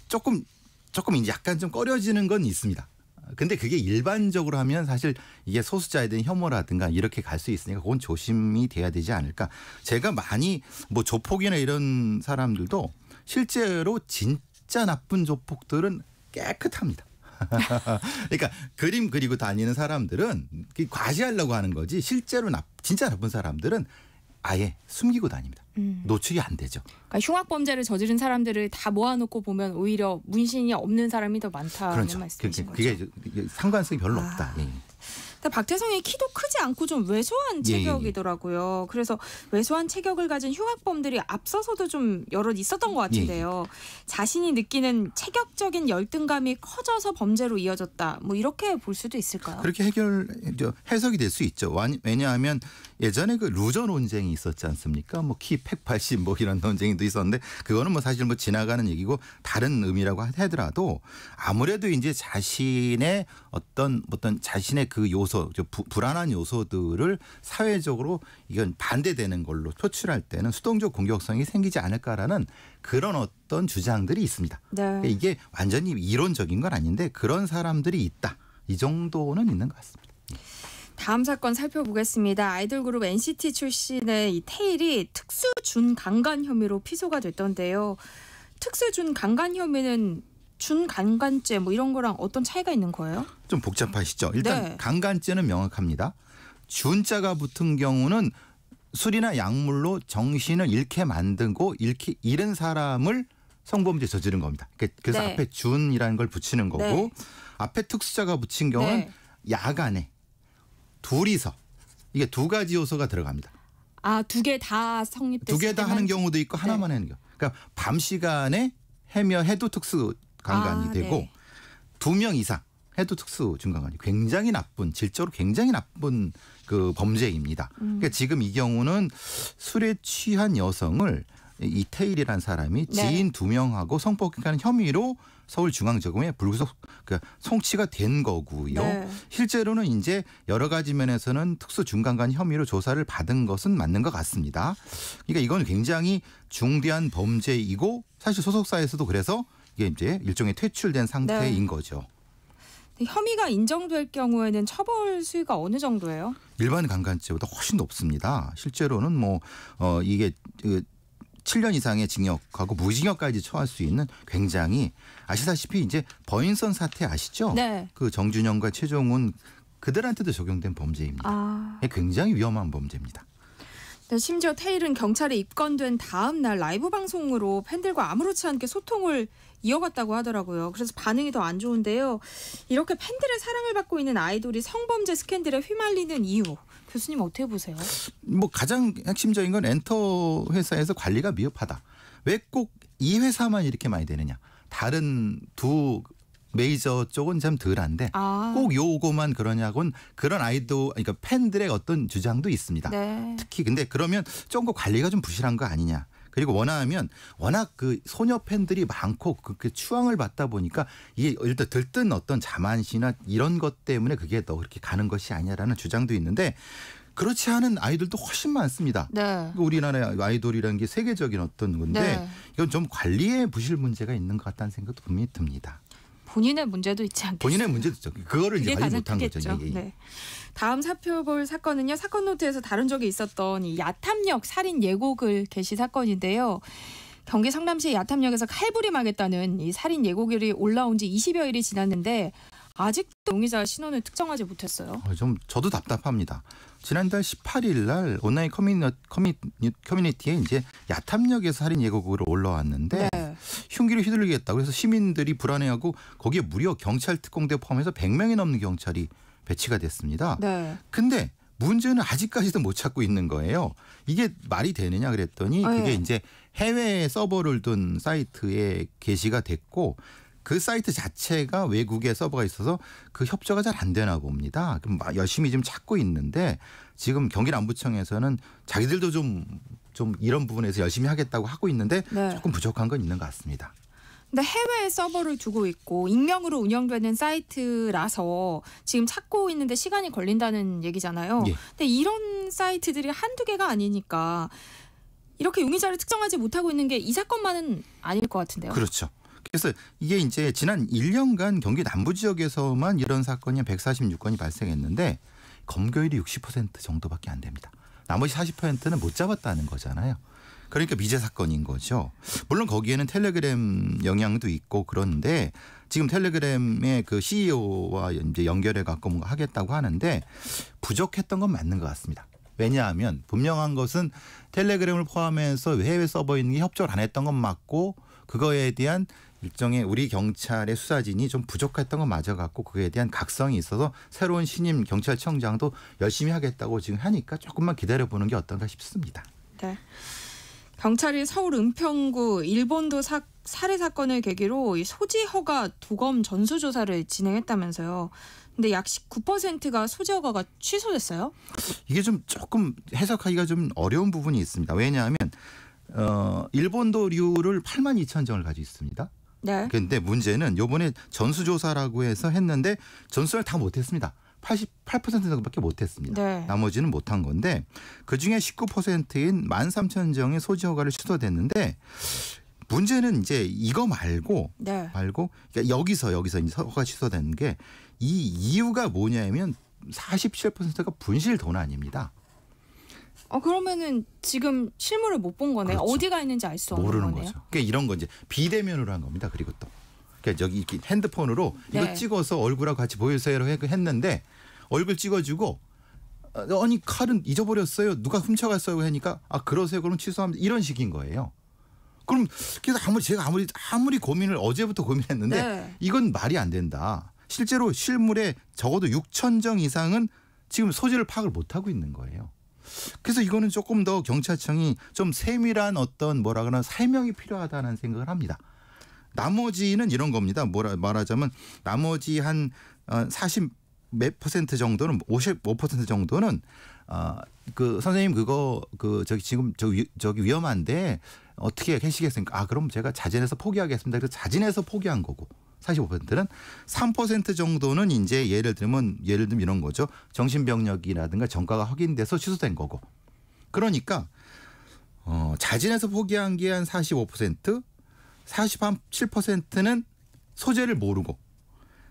조금 이제 약간 좀 꺼려지는 건 있습니다. 근데 그게 일반적으로 하면 사실 이게 소수자에 대한 혐오라든가 이렇게 갈 수 있으니까 그건 조심이 돼야 되지 않을까. 제가 많이 뭐 조폭이나 이런 사람들도 실제로 진짜 나쁜 조폭들은 깨끗합니다. 그러니까 그림 그리고 다니는 사람들은 과시하려고 하는 거지 실제로 진짜 나쁜 사람들은 아예 숨기고 다닙니다. 노출이 안 되죠. 그러니까 흉악범죄를 저지른 사람들을 다 모아놓고 보면 오히려 문신이 없는 사람이 더 많다는 그렇죠. 말씀이신 거죠. 그게 상관성이 별로 없다. 예. 근데 박대성의 키도 크지 않고 좀 왜소한 체격이더라고요. 그래서 왜소한 체격을 가진 흉악범들이 앞서서도 좀 여럿 있었던 것 같은데요. 자신이 느끼는 체격적인 열등감이 커져서 범죄로 이어졌다. 뭐 이렇게 볼 수도 있을까요? 그렇게 해석이 될 수 있죠. 왜냐하면 예전에 그 루저 논쟁이 있었지 않습니까? 뭐 키 180 뭐 이런 논쟁도 있었는데 그거는 뭐 사실 뭐 지나가는 얘기고 다른 의미라고 하더라도 아무래도 이제 자신의 어떤 자신의 그 요소 불안한 요소들을 사회적으로 이건 반대되는 걸로 표출할 때는 수동적 공격성이 생기지 않을까라는 그런 어떤 주장들이 있습니다. 네. 이게 완전히 이론적인 건 아닌데 그런 사람들이 있다. 이 정도는 있는 것 같습니다. 다음 사건 살펴보겠습니다. 아이돌 그룹 NCT 출신의 이 테일이 특수 준강간 혐의로 피소가 됐던데요. 특수 준강간 혐의는 준강간죄 뭐 이런 거랑 어떤 차이가 있는 거예요? 좀 복잡하시죠. 일단 네. 강간죄는 명확합니다. 준자가 붙은 경우는 술이나 약물로 정신을 잃게 만들고 잃은 사람을 성범죄 저지른 겁니다. 그래서 네. 앞에 준이라는 걸 붙이는 거고 네. 앞에 특수자가 붙인 경우는 야간에 둘이서 이게 두 가지 요소가 들어갑니다. 아, 두 개 다 성립됐을 두 개 다 하는 경우도 있고 네. 하나만 하는 경우. 그러니까 밤 시간에 해도 특수 강간이 되고 네. 2명 이상 해도 특수 준강간이 굉장히 나쁜 질적으로 굉장히 나쁜 그 범죄입니다. 그러니까 지금 이 경우는 술에 취한 여성을 이태일이라는 사람이 지인 2명하고 성폭행하는 혐의로 서울중앙지검에 불구속 송치가 된 거고요. 네. 실제로는 이제 여러 가지 면에서는 특수 준강간 혐의로 조사를 받은 것은 맞는 것 같습니다. 그러니까 이건 굉장히 중대한 범죄이고 사실 소속사에서도 그래서 이게 이제 일종의 퇴출된 상태인 거죠. 혐의가 인정될 경우에는 처벌 수위가 어느 정도예요? 일반 강간죄보다 훨씬 높습니다. 실제로는 이게 7년 이상의 징역하고 무징역까지 처할 수 있는 굉장히 아시다시피 이제 버인선 사태 아시죠? 네. 그 정준영과 최종훈 그들한테도 적용된 범죄입니다. 굉장히 위험한 범죄입니다. 심지어 테일은 경찰에 입건된 다음 날 라이브 방송으로 팬들과 아무렇지 않게 소통을 이어갔다고 하더라고요. 그래서 반응이 더 안 좋은데요. 이렇게 팬들의 사랑을 받고 있는 아이돌이 성범죄 스캔들에 휘말리는 이유, 교수님 어떻게 보세요? 가장 핵심적인 건 엔터 회사에서 관리가 미흡하다. 왜 꼭 이 회사만 이렇게 많이 되느냐. 다른 두 메이저 쪽은 좀 덜한데 꼭 요거만 그러냐고는 그런 그러니까 팬들의 어떤 주장도 있습니다. 네. 특히 근데 그러면 조금 관리가 좀 부실한 거 아니냐. 그리고 원하면 워낙 그 소녀 팬들이 많고 그렇게 추앙을 받다 보니까 이게 일단 들뜬 어떤 자만시나 이런 것 때문에 그게 더 그렇게 가는 것이 아니냐라는 주장도 있는데 그렇지 않은 아이들도 훨씬 많습니다. 네. 우리나라의 아이돌이라는 게 세계적인 어떤 건데 네. 이건 좀 관리에 부실 문제가 있는 것 같다는 생각도 분명히 듭니다. 본인의 문제도 있지 않겠어요? 본인의 문제도 있죠. 그거를 이제 그게 관리 가장 못한 거죠. 크겠죠. 예, 예. 네. 다음 살펴볼 사건은요. 사건 노트에서 다룬 적이 있었던 이 야탐역 살인 예고글 게시 사건인데요. 경기 성남시 야탐역에서 칼부림하겠다는 이 살인 예고글이 올라온 지 20여일이 지났는데 아직도 용의자 신원을 특정하지 못했어요. 저도 답답합니다. 지난달 18일 날 온라인 커뮤니티에 이제 야탐역에서 살인 예고글이 올라왔는데 네. 흉기를 휘둘리겠다. 그래서 시민들이 불안해하고 거기에 무려 경찰 특공대 포함해서 100명이 넘는 경찰이 배치가 됐습니다. 네. 근데 문제는 아직까지도 못 찾고 있는 거예요. 이게 말이 되느냐 그랬더니 그게 네. 이제 해외 서버를 둔 사이트에 게시가 됐고 그 사이트 자체가 외국에 서버가 있어서 그 협조가 잘 안 되나 봅니다. 그럼 열심히 지금 찾고 있는데 지금 경기 남부청에서는 자기들도 좀 이런 부분에서 열심히 하겠다고 하고 있는데 네. 조금 부족한 건 있는 것 같습니다. 근데 해외에 서버를 두고 있고 익명으로 운영되는 사이트라서 지금 찾고 있는데 시간이 걸린다는 얘기잖아요. 예. 근데 이런 사이트들이 한두 개가 아니니까 이렇게 용의자를 특정하지 못하고 있는 게 이 사건만은 아닐 것 같은데요. 그렇죠. 그래서 이게 이제 지난 1년간 경기 남부 지역에서만 이런 사건이 146건이 발생했는데 검거율이 60% 정도밖에 안 됩니다. 나머지 40%는 못 잡았다는 거잖아요. 그러니까 미제 사건인 거죠. 물론 거기에는 텔레그램 영향도 있고 그런데 지금 텔레그램의 그 CEO와 이제 연결해 갖고 뭔가 하겠다고 하는데 부족했던 건 맞는 것 같습니다. 왜냐하면 분명한 것은 텔레그램을 포함해서 해외 서버에 있는 게 협조를 안 했던 건 맞고 그거에 대한 일종의 우리 경찰의 수사진이 좀 부족했던 건 맞아 갖고 그거에 대한 각성이 있어서 새로운 신임 경찰청장도 열심히 하겠다고 지금 하니까 조금만 기다려보는 게 어떤가 싶습니다. 네. 경찰이 서울 은평구 일본도 살해 사건을 계기로 이 소지 허가 도검 전수조사를 진행했다면서요. 근데 약 19%가 소지 허가가 취소됐어요? 이게 좀 조금 해석하기가 좀 어려운 부분이 있습니다. 왜냐하면 일본도류를 82,000정을 가지고 있습니다. 네. 그런데 문제는 이번에 전수조사라고 해서 했는데 전수를 다 못했습니다. 88% 정도밖에 못했습니다. 네. 나머지는 못한 건데 그중에 19%인 13,000정의 소지 허가를 취소됐는데 문제는 이제 이거 말고 네. 그러니까 여기서 이제 허가 취소된 게 이 이유가 뭐냐면 47%가 분실 도난입니다. 그러면은 지금 실물을 못 본 거네. 그렇죠. 어디가 있는지 알 수 없는 모르는 거네요. 거죠. 그러니까 이런 거 이제 비대면으로 한 겁니다. 그리고 또 그러니까 여기 이렇게 핸드폰으로 이거 네. 찍어서 얼굴하고 같이 보여주세요 했는데 얼굴 찍어주고 아니 칼은 잊어버렸어요. 누가 훔쳐갔어요 하니까 그러세요. 그럼 취소합니다. 이런 식인 거예요. 그럼 그래서 제가 아무리 고민을 어제부터 고민했는데 네. 이건 말이 안 된다. 실제로 실물에 적어도 6,000정 이상은 지금 소지를 파악을 못하고 있는 거예요. 그래서 이거는 조금 더 경찰청이 좀 세밀한 어떤 설명이 필요하다는 생각을 합니다. 나머지는 이런 겁니다. 말하자면 나머지 한 40 몇 퍼센트 정도는 55% 정도는 그 선생님 그거 지금 저기 위험한데 어떻게 하시겠습니까? 그럼 제가 자진해서 포기하겠습니다. 그래서 자진해서 포기한 거고 45%는 3% 정도는 이제 예를 들면 이런 거죠. 정신병력이라든가 전과가 확인돼서 취소된 거고. 그러니까 자진해서 포기한 게 한 45%, 47%는 소재를 모르고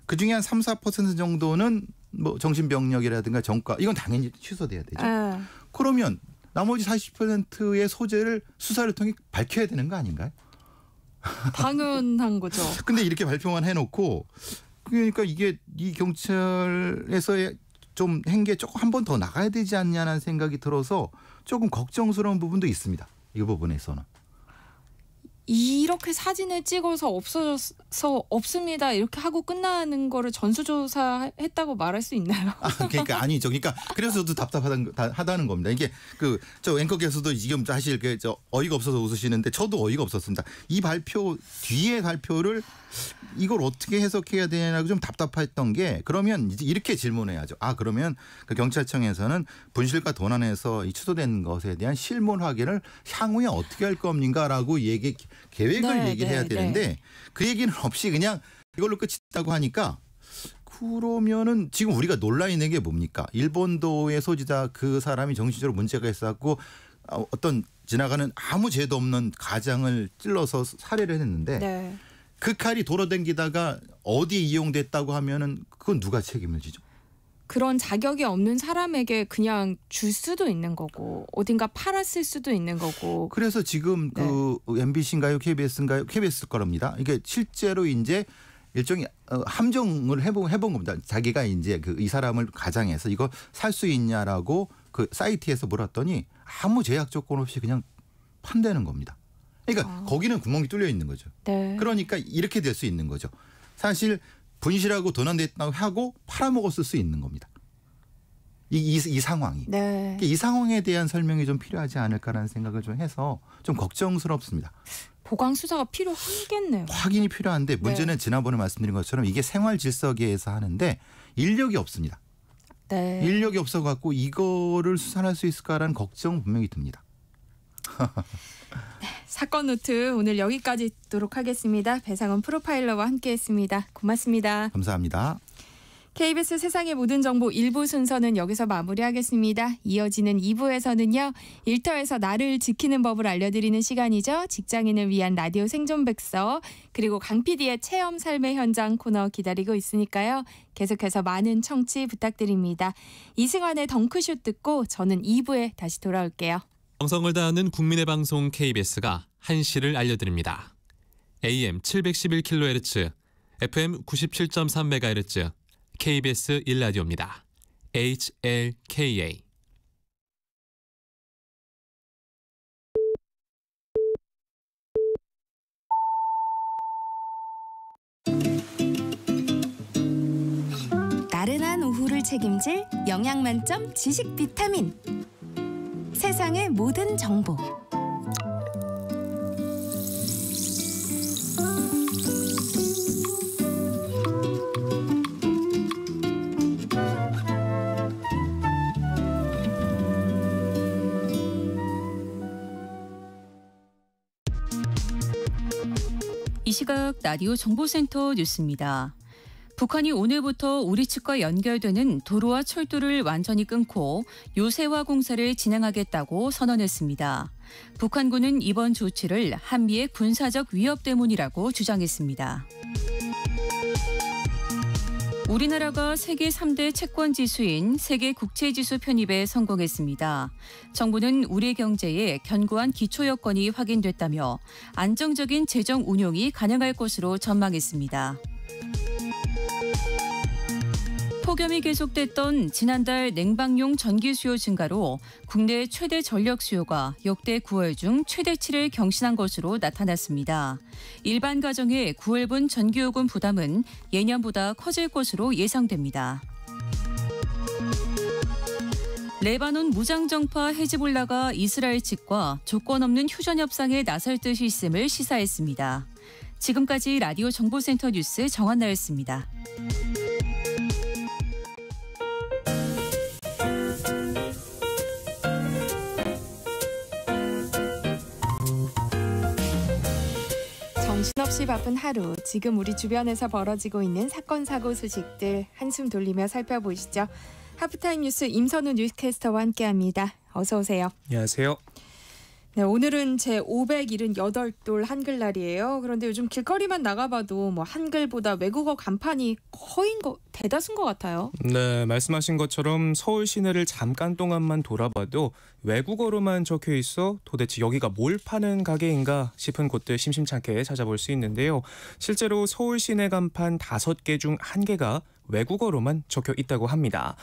그중에 한 3, 4% 정도는 뭐 정신병력이라든가 전과 이건 당연히 취소돼야 되죠. 그러면 나머지 40%의 소재를 수사를 통해 밝혀야 되는 거 아닌가요? 당연한 거죠. 근데 이렇게 발표만 해놓고 그러니까 이게 이 경찰에서의 좀 한 게 조금 한 번 더 나가야 되지 않냐는 생각이 들어서 조금 걱정스러운 부분도 있습니다. 이 부분에서는. 이렇게 사진을 찍어서 없어져서 없습니다. 이렇게 하고 끝나는 거를 전수조사했다고 말할 수 있나요? 그러니까 아니죠. 그러니까 그래서 저도 답답하다는 겁니다. 이게 저 앵커께서도 지금 사실 어이가 없어서 웃으시는데 저도 어이가 없었습니다. 이 발표 뒤에 발표를 이걸 어떻게 해석해야 되냐고 좀 답답했던 게 그러면 이제 이렇게 질문해야죠. 그러면 그 경찰청에서는 분실과 도난에서 이 취소된 것에 대한 실물 확인을 향후에 어떻게 할 겁니까라고 계획을 얘기를 해야 되는데 그 얘기는 없이 그냥 이걸로 끝이다고 하니까 그러면은 지금 우리가 논란이 있는 게 뭡니까? 일본도의 소지자 그 사람이 정신적으로 문제가 있었고 어떤 지나가는 아무 죄도 없는 가장을 찔러서 살해를 했는데 그 칼이 돌아다니다가 어디에 이용됐다고 하면은 그건 누가 책임을 지죠? 그런 자격이 없는 사람에게 그냥 줄 수도 있는 거고 어딘가 팔았을 수도 있는 거고. 그래서 지금 그 MBC인가요, KBS인가요? KBS 거랍니다. 이게 실제로 이제 일종의 함정을 해본 겁니다. 자기가 이제 이 사람을 가장해서 이거 살 수 있냐라고 그 사이트에서 물었더니 아무 제약 조건 없이 그냥 판다는 겁니다. 그러니까 거기는 구멍이 뚫려 있는 거죠. 그러니까 이렇게 될 수 있는 거죠. 사실 분실하고 도난됐다고 하고 팔아먹었을 수 있는 겁니다. 이 상황이. 이 상황에 대한 설명이 좀 필요하지 않을까라는 생각을 좀 해서 좀 걱정스럽습니다. 보강 수사가 필요하겠네요. 확인이 필요한데 문제는 지난번에 말씀드린 것처럼 이게 생활질서계에서 하는데 인력이 없습니다. 인력이 없어갖고 이거를 수산할 수 있을까라는 걱정 분명히 듭니다. 사건 노트 오늘 여기까지 듣도록 하겠습니다. 배상원 프로파일러와 함께했습니다. 고맙습니다. 감사합니다. KBS 세상의 모든 정보 1부 순서는 여기서 마무리하겠습니다. 이어지는 2부에서는요. 일터에서 나를 지키는 법을 알려드리는 시간이죠. 직장인을 위한 라디오 생존백서 그리고 강 PD의 체험 삶의 현장 코너 기다리고 있으니까요. 계속해서 많은 청취 부탁드립니다. 이승환의 덩크슛 듣고 저는 2부에 다시 돌아올게요. 정성을 다하는 국민의 방송 KBS가 한시를 알려드립니다. AM 711kHz, FM 97.3MHz, KBS 1라디오입니다. HLKA. 나른한 오후를 책임질 영양 만점 지식 비타민. 세상의 모든 정보. 이 시각 라디오 정보센터 뉴스입니다. 북한이 오늘부터 우리 측과 연결되는 도로와 철도를 완전히 끊고 요새화 공사를 진행하겠다고 선언했습니다. 북한군은 이번 조치를 한미의 군사적 위협 때문이라고 주장했습니다. 우리나라가 세계 3대 채권 지수인 세계 국채지수 편입에 성공했습니다. 정부는 우리 경제에 견고한 기초 여건이 확인됐다며 안정적인 재정 운용이 가능할 것으로 전망했습니다. 폭염이 계속됐던 지난달 냉방용 전기 수요 증가로 국내 최대 전력 수요가 역대 9월 중 최대치를 경신한 것으로 나타났습니다. 일반 가정의 9월분 전기요금 부담은 예년보다 커질 것으로 예상됩니다. 레바논 무장정파 헤즈볼라가 이스라엘 측과 조건 없는 휴전 협상에 나설 뜻이 있음을 시사했습니다. 지금까지 라디오 정보센터 뉴스 정한나였습니다. 정신없이 바쁜 하루, 지금 우리 주변에서 벌어지고 있는 사건, 사고 소식들 한숨 돌리며 살펴보시죠. 하프타임 뉴스 임선우 뉴스캐스터와 함께합니다. 어서 오세요. 안녕하세요. 네, 오늘은 제 578돌 한글날이에요. 그런데 요즘 길거리만 나가봐도 뭐 한글보다 외국어 간판이 대다수인 것 같아요. 네, 말씀하신 것처럼 서울 시내를 잠깐 동안만 돌아봐도 외국어로만 적혀 있어 도대체 여기가 뭘 파는 가게인가 싶은 곳들 심심찮게 찾아볼 수 있는데요. 실제로 서울 시내 간판 5개 중 1개가 외국어로만 적혀 있다고 합니다.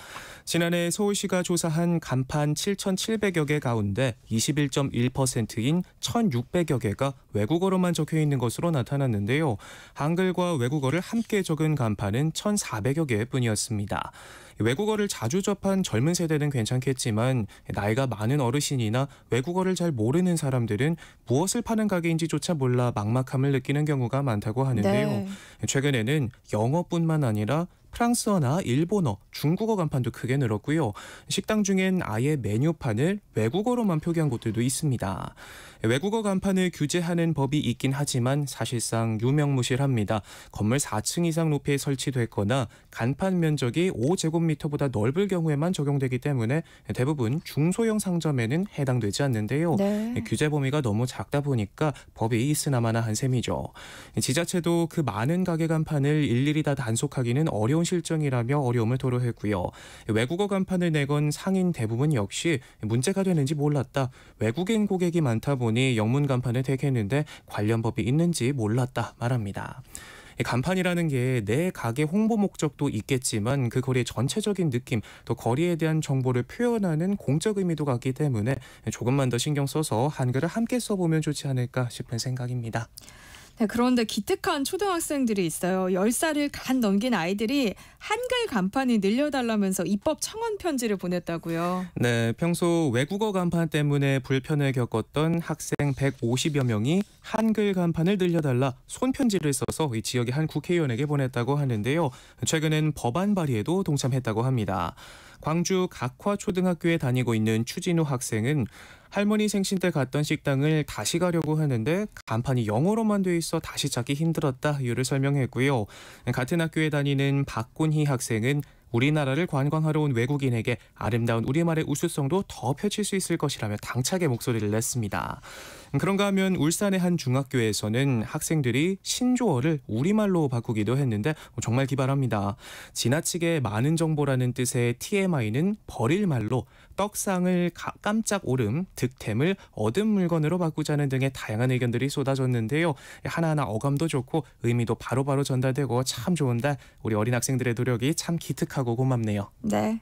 지난해 서울시가 조사한 간판 7,700여 개 가운데 21.1%인 1,600여 개가 외국어로만 적혀 있는 것으로 나타났는데요. 한글과 외국어를 함께 적은 간판은 1,400여 개뿐이었습니다. 외국어를 자주 접한 젊은 세대는 괜찮겠지만 나이가 많은 어르신이나 외국어를 잘 모르는 사람들은 무엇을 파는 가게인지조차 몰라 막막함을 느끼는 경우가 많다고 하는데요. 네. 최근에는 영어뿐만 아니라 프랑스어나 일본어, 중국어 간판도 크게 늘었고요. 식당 중엔 아예 메뉴판을 외국어로만 표기한 곳들도 있습니다. 외국어 간판을 규제하는 법이 있긴 하지만 사실상 유명무실합니다. 건물 4층 이상 높이에 설치됐거나 간판 면적이 5제곱미터보다 넓을 경우에만 적용되기 때문에 대부분 중소형 상점에는 해당되지 않는데요. 네. 규제 범위가 너무 작다 보니까 법이 있으나마나 한 셈이죠. 지자체도 그 많은 가게 간판을 일일이 다 단속하기는 어려운 실정이라며 어려움을 토로했고요. 외국어 간판을 내건 상인 대부분 역시 문제가 되는지 몰랐다. 외국인 고객이 많다 보니 영문 간판을 택했는데 관련 법이 있는지 몰랐다 말합니다. 간판이라는 게 내 가게 홍보 목적도 있겠지만 그 거리의 전체적인 느낌, 또 거리에 대한 정보를 표현하는 공적 의미도 갖기 때문에 조금만 더 신경 써서 한글을 함께 써보면 좋지 않을까 싶은 생각입니다. 네, 그런데 기특한 초등학생들이 있어요. 10살을 간 넘긴 아이들이 한글 간판이 늘려달라면서 입법 청원 편지를 보냈다고요. 네, 평소 외국어 간판 때문에 불편을 겪었던 학생 150여 명이 한글 간판을 늘려달라 손편지를 써서 이 지역의 한 국회의원에게 보냈다고 하는데요. 최근엔 법안 발의에도 동참했다고 합니다. 광주 각화초등학교에 다니고 있는 추진우 학생은 할머니 생신 때 갔던 식당을 다시 가려고 하는데 간판이 영어로만 돼 있어 다시 찾기 힘들었다 이유를 설명했고요. 같은 학교에 다니는 박곤희 학생은 우리나라를 관광하러 온 외국인에게 아름다운 우리말의 우수성도 더 펼칠 수 있을 것이라며 당차게 목소리를 냈습니다. 그런가 하면 울산의 한 중학교에서는 학생들이 신조어를 우리말로 바꾸기도 했는데 정말 기발합니다. 지나치게 많은 정보라는 뜻의 TMI는 버릴 말로 떡상을 깜짝 오름, 득템을 얻은 물건으로 바꾸자는 등의 다양한 의견들이 쏟아졌는데요. 하나하나 어감도 좋고 의미도 바로바로 전달되고 참 좋은데 우리 어린 학생들의 노력이 참 기특하고 고맙네요. 네.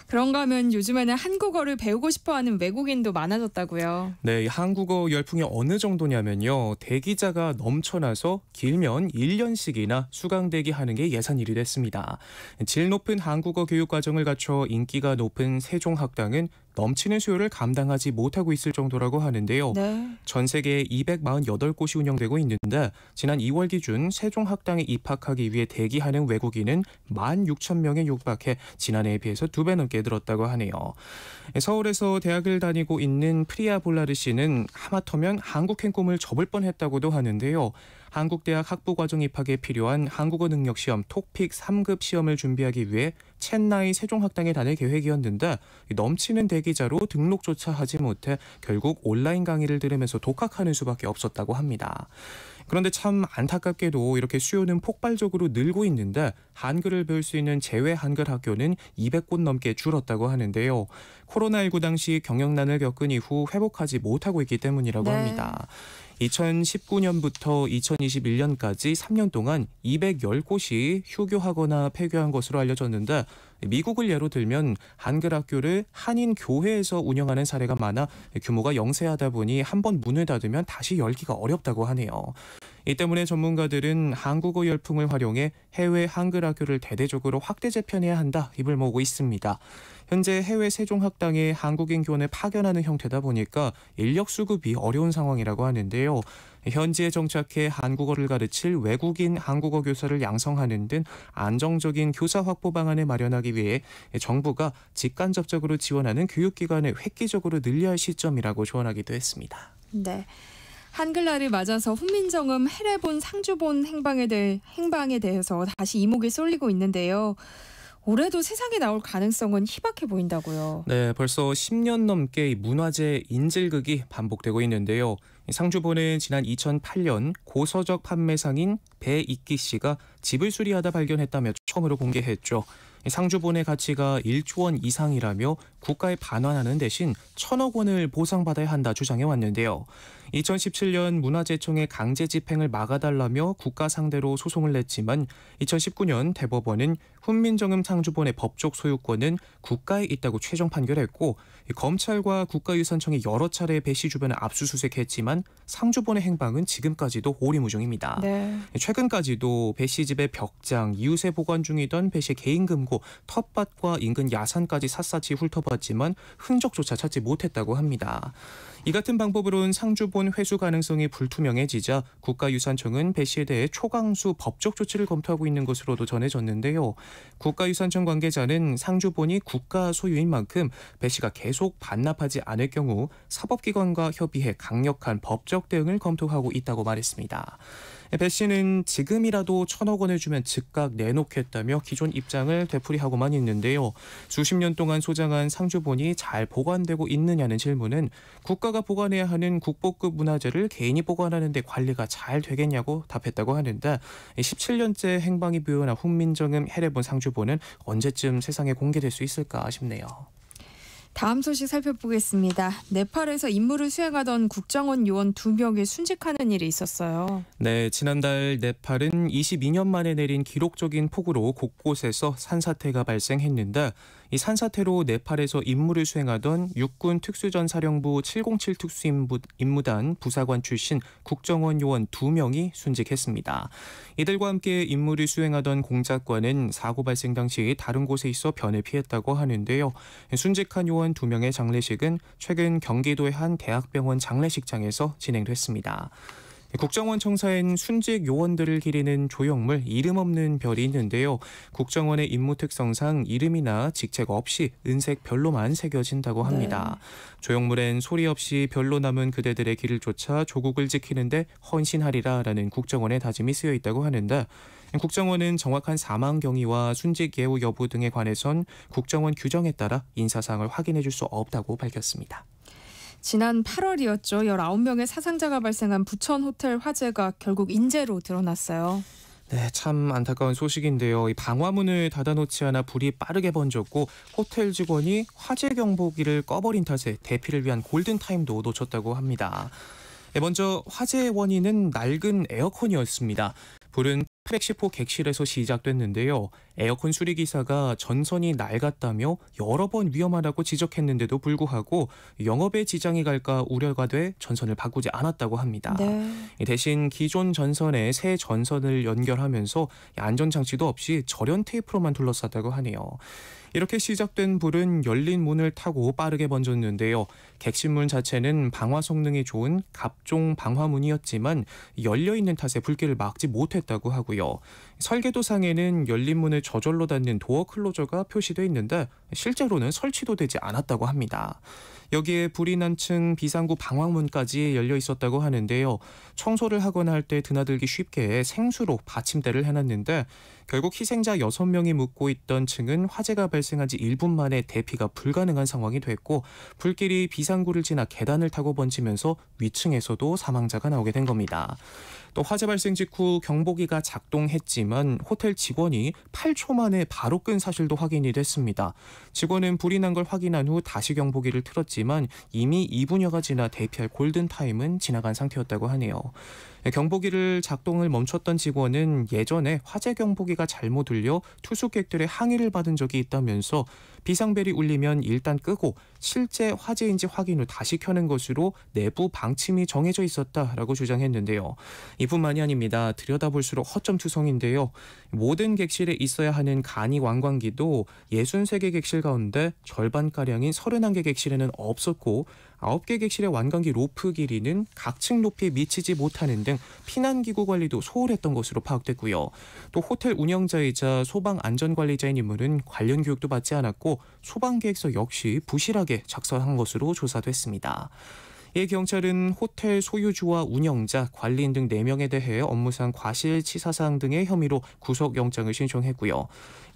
그런가 하면 요즘에는 한국어를 배우고 싶어하는 외국인도 많아졌다고요. 네, 한국어 열풍이 어느 정도냐면요. 대기자가 넘쳐나서 길면 1년씩이나 수강대기 하는 게 예산일이 됐습니다. 질 높은 한국어 교육 과정을 갖춰 인기가 높은 세종학당은 넘치는 수요를 감당하지 못하고 있을 정도라고 하는데요. 네. 전 세계 248곳이 운영되고 있는데 지난 2월 기준 세종학당에 입학하기 위해 대기하는 외국인은 16,000명에 육박해 지난해에 비해서 2배 넘게 늘었다고 하네요. 서울에서 대학을 다니고 있는 프리아 볼라르 씨는 하마터면 한국행 꿈을 접을 뻔했다고도 하는데요. 한국대학 학부과정 입학에 필요한 한국어 능력 시험 톡픽 3급 시험을 준비하기 위해 첸나이 세종학당에 다닐 계획이었는데 넘치는 대기자로 등록조차 하지 못해 결국 온라인 강의를 들으면서 독학하는 수밖에 없었다고 합니다. 그런데 참 안타깝게도 이렇게 수요는 폭발적으로 늘고 있는데 한글을 배울 수 있는 재외 한글 학교는 200곳 넘게 줄었다고 하는데요. 코로나19 당시 경영난을 겪은 이후 회복하지 못하고 있기 때문이라고 합니다. 2019년부터 2021년까지 3년 동안 210곳이 휴교하거나 폐교한 것으로 알려졌는데 미국을 예로 들면 한글 학교를 한인 교회에서 운영하는 사례가 많아 규모가 영세하다 보니 한번 문을 닫으면 다시 열기가 어렵다고 하네요. 이 때문에 전문가들은 한국어 열풍을 활용해 해외 한글 학교를 대대적으로 확대 재편해야 한다 입을 모으고 있습니다. 현재 해외 세종학당에 한국인 교원을 파견하는 형태다 보니까 인력 수급이 어려운 상황이라고 하는데요. 현지에 정착해 한국어를 가르칠 외국인 한국어 교사를 양성하는 등 안정적인 교사 확보 방안을 마련하기 위해 정부가 직간접적으로 지원하는 교육기관을 획기적으로 늘려야 할 시점이라고 조언하기도 했습니다. 네. 한글날을 맞아서 훈민정음 해례본 상주본 행방에 대해서 다시 이목이 쏠리고 있는데요. 올해도 세상에 나올 가능성은 희박해 보인다고요. 네, 벌써 10년 넘게 문화재 인질극이 반복되고 있는데요. 상주본은 지난 2008년 고서적 판매상인 배익기 씨가 집을 수리하다 발견했다며 처음으로 공개했죠. 상주본의 가치가 1조 원 이상이라며 국가에 반환하는 대신 1,000억 원을 보상받아야 한다 주장해 왔는데요. 2017년 문화재청의 강제 집행을 막아달라며 국가 상대로 소송을 냈지만 2019년 대법원은 훈민정음 상주본의 법적 소유권은 국가에 있다고 최종 판결했고 검찰과 국가유산청이 여러 차례 배 씨 주변을 압수수색했지만 상주본의 행방은 지금까지도 오리무중입니다. 네. 최근까지도 배 씨 집의 벽장, 이웃에 보관 중이던 배 씨의 개인 금고, 텃밭과 인근 야산까지 샅샅이 훑어봤지만 흔적조차 찾지 못했다고 합니다. 이 같은 방법으로는 상주본 회수 가능성이 불투명해지자 국가유산청은 배 씨에 대해 초강수 법적 조치를 검토하고 있는 것으로도 전해졌는데요. 국가유산청 관계자는 상주본이 국가 소유인 만큼 배 씨가 계속 반납하지 않을 경우 사법기관과 협의해 강력한 법적 대응을 검토하고 있다고 말했습니다. 배 씨는 지금이라도 1,000억 원을 주면 즉각 내놓겠다며 기존 입장을 되풀이하고만 있는데요. 수십 년 동안 소장한 상주본이 잘 보관되고 있느냐는 질문은 국가가 보관해야 하는 국보급 문화재를 개인이 보관하는 데 관리가 잘 되겠냐고 답했다고 하는데 17년째 행방이 묘연한 훈민정음 해례본 상주본은 언제쯤 세상에 공개될 수 있을까 싶네요. 다음 소식 살펴보겠습니다. 네팔에서 임무를 수행하던 국정원 요원 2명이 순직하는 일이 있었어요. 네, 지난달 네팔은 22년 만에 내린 기록적인 폭우로 곳곳에서 산사태가 발생했는데 이 산사태로 네팔에서 임무를 수행하던 육군 특수전사령부 707 특수임무단 부사관 출신 국정원 요원 2명이 순직했습니다. 이들과 함께 임무를 수행하던 공작관은 사고 발생 당시 다른 곳에 있어 변을 피했다고 하는데요. 순직한 요원 2명의 장례식은 최근 경기도의 한 대학병원 장례식장에서 진행됐습니다. 국정원 청사엔 순직 요원들을 기리는 조형물 이름 없는 별이 있는데요. 국정원의 임무 특성상 이름이나 직책 없이 은색 별로만 새겨진다고 합니다. 네. 조형물엔 소리 없이 별로 남은 그대들의 길을 쫓아 조국을 지키는데 헌신하리라라는 국정원의 다짐이 쓰여 있다고 하는데 국정원은 정확한 사망 경위와 순직 예우 여부 등에 관해선 국정원 규정에 따라 인사사항을 확인해 줄 수 없다고 밝혔습니다. 지난 8월이었죠. 19명의 사상자가 발생한 부천 호텔 화재가 결국 인재로 드러났어요. 네, 참 안타까운 소식인데요. 이 방화문을 닫아놓지 않아 불이 빠르게 번졌고 호텔 직원이 화재 경보기를 꺼버린 탓에 대피를 위한 골든타임도 놓쳤다고 합니다. 먼저 화재의 원인은 낡은 에어컨이었습니다. 불은 810호 객실에서 시작됐는데요. 에어컨 수리기사가 전선이 낡았다며 여러 번 위험하다고 지적했는데도 불구하고 영업에 지장이 갈까 우려가 돼 전선을 바꾸지 않았다고 합니다. 네. 대신 기존 전선에 새 전선을 연결하면서 안전장치도 없이 절연 테이프로만 둘러쌌다고 하네요. 이렇게 시작된 불은 열린 문을 타고 빠르게 번졌는데요. 객실문 자체는 방화 성능이 좋은 갑종 방화문이었지만 열려있는 탓에 불길을 막지 못했다고 하고요. 설계도상에는 열린 문을 저절로 닫는 도어 클로저가 표시되어 있는데 실제로는 설치도 되지 않았다고 합니다. 여기에 불이 난 층 비상구 방화문까지 열려 있었다고 하는데요. 청소를 하거나 할 때 드나들기 쉽게 생수로 받침대를 해놨는데 결국 희생자 6명이 묵고 있던 층은 화재가 발생한 지 1분 만에 대피가 불가능한 상황이 됐고 불길이 비상구를 지나 계단을 타고 번지면서 위층에서도 사망자가 나오게 된 겁니다. 또 화재 발생 직후 경보기가 작동했지만 호텔 직원이 8초 만에 바로 끈 사실도 확인이 됐습니다. 직원은 불이 난 걸 확인한 후 다시 경보기를 틀었지만 이미 2분여가 지나 대피할 골든타임은 지나간 상태였다고 하네요. 경보기를 작동을 멈췄던 직원은 예전에 화재 경보기가 잘못 울려 투숙객들의 항의를 받은 적이 있다면서 비상벨이 울리면 일단 끄고 실제 화재인지 확인 후 다시 켜는 것으로 내부 방침이 정해져 있었다라고 주장했는데요. 이뿐만이 아닙니다. 들여다볼수록 허점투성인데요. 모든 객실에 있어야 하는 간이 관광기도 63개 객실 가운데 절반가량인 31개 객실에는 없었고 9개 객실의 완광기 로프 길이는 각 층 높이에 미치지 못하는 등 피난기구 관리도 소홀했던 것으로 파악됐고요. 또 호텔 운영자이자 소방안전관리자인 인물은 관련 교육도 받지 않았고 소방계획서 역시 부실하게 작성한 것으로 조사됐습니다. 이 경찰은 호텔 소유주와 운영자, 관리인 등 4명에 대해 업무상 과실치사상 등의 혐의로 구속영장을 신청했고요.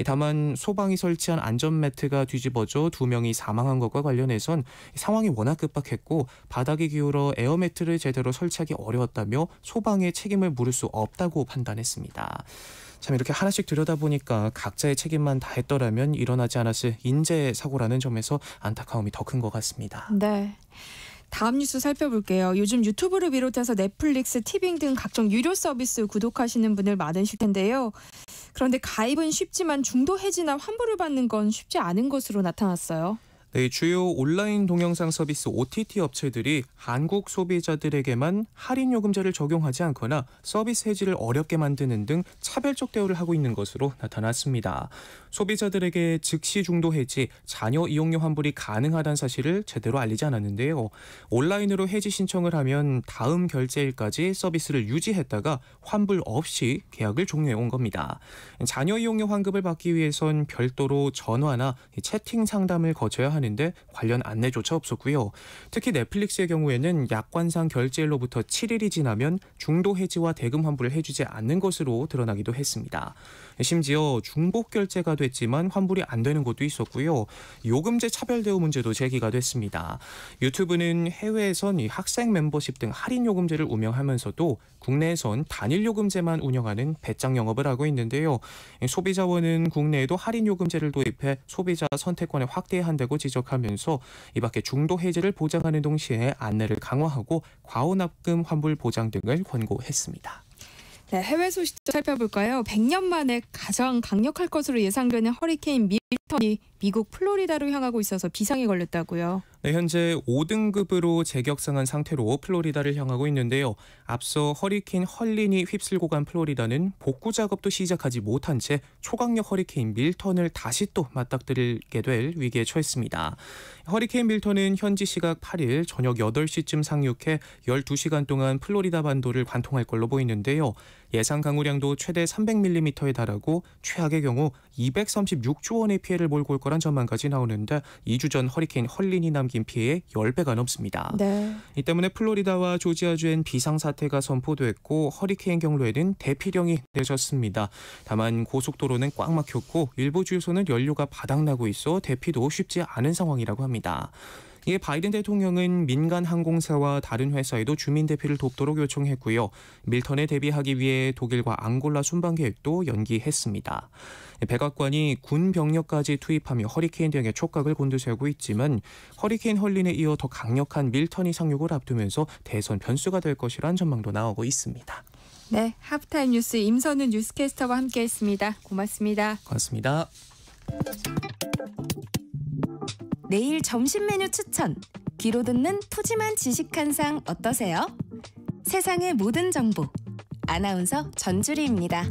다만 소방이 설치한 안전매트가 뒤집어져 2명이 사망한 것과 관련해선 상황이 워낙 급박했고 바닥이 기울어 에어매트를 제대로 설치하기 어려웠다며 소방의 책임을 물을 수 없다고 판단했습니다. 참 이렇게 하나씩 들여다보니까 각자의 책임만 다했더라면 일어나지 않았을 인재 사고라는 점에서 안타까움이 더 큰 것 같습니다. 네. 다음 뉴스 살펴볼게요. 요즘 유튜브를 비롯해서 넷플릭스, 티빙 등 각종 유료 서비스 구독하시는 분들 많으실 텐데요. 그런데 가입은 쉽지만 중도 해지나 환불을 받는 건 쉽지 않은 것으로 나타났어요. 네, 주요 온라인 동영상 서비스 OTT 업체들이 한국 소비자들에게만 할인 요금제를 적용하지 않거나 서비스 해지를 어렵게 만드는 등 차별적 대우를 하고 있는 것으로 나타났습니다. 소비자들에게 즉시 중도 해지, 자녀 이용료 환불이 가능하다는 사실을 제대로 알리지 않았는데요. 온라인으로 해지 신청을 하면 다음 결제일까지 서비스를 유지했다가 환불 없이 계약을 종료해 온 겁니다. 자녀 이용료 환급을 받기 위해선 별도로 전화나 채팅 상담을 거쳐야 하는데 관련 안내조차 없었고요. 특히 넷플릭스의 경우에는 약관상 결제일로부터 7일이 지나면 중도 해지와 대금 환불을 해주지 않는 것으로 드러나기도 했습니다. 심지어 중복 결제가 됐지만 환불이 안 되는 곳도 있었고요. 요금제 차별 대우 문제도 제기가 됐습니다. 유튜브는 해외에선 이 학생 멤버십 등 할인 요금제를 운영하면서도 국내에선 단일 요금제만 운영하는 배짱 영업을 하고 있는데요. 소비자원은 국내에도 할인 요금제를 도입해 소비자 선택권을 확대해야 한다고 지적하면서 이밖에 중도 해지를 보장하는 동시에 안내를 강화하고 과오납금 환불 보장 등을 권고했습니다. 네, 해외 소식도 살펴볼까요? 100년 만에 가장 강력할 것으로 예상되는 허리케인 밀턴이 미국 플로리다로 향하고 있어서 비상에 걸렸다고요. 네, 현재 5등급으로 제격상한 상태로 플로리다를 향하고 있는데요. 앞서 허리케인 헐린이 휩쓸고 간 플로리다는 복구 작업도 시작하지 못한 채 초강력 허리케인 밀턴을 다시 또 맞닥뜨리게 될 위기에 처했습니다. 허리케인 밀턴은 현지 시각 8일 저녁 8시쯤 상륙해 12시간 동안 플로리다 반도를 관통할 걸로 보이는데요. 예상 강우량도 최대 300mm에 달하고 최악의 경우 236조 원의 피해를 몰고 올 거란 전망까지 나오는데 2주 전 허리케인 헐린이 남긴 피해의 10배가 넘습니다. 네. 이 때문에 플로리다와 조지아주엔 비상사태가 선포됐고 허리케인 경로에는 대피령이 내졌습니다. 다만 고속도로는 꽉 막혔고 일부 주유소는 연료가 바닥나고 있어 대피도 쉽지 않은 상황이라고 합니다. 이에 바이든 대통령은 민간 항공사와 다른 회사에도 주민 대피를 돕도록 요청했고요. 밀턴에 대비하기 위해 독일과 앙골라 순방 계획도 연기했습니다. 백악관이 군 병력까지 투입하며 허리케인 대응에 촉각을 곤두세우고 있지만 허리케인 헐린에 이어 더 강력한 밀턴이 상륙을 앞두면서 대선 변수가 될 것이란 전망도 나오고 있습니다. 네, 하프타임 뉴스 임선훈 뉴스캐스터와 함께했습니다. 고맙습니다. 고맙습니다. 내일 점심 메뉴 추천. 귀로 듣는 푸짐한 지식 한 상 어떠세요? 세상의 모든 정보. 아나운서 전주리입니다.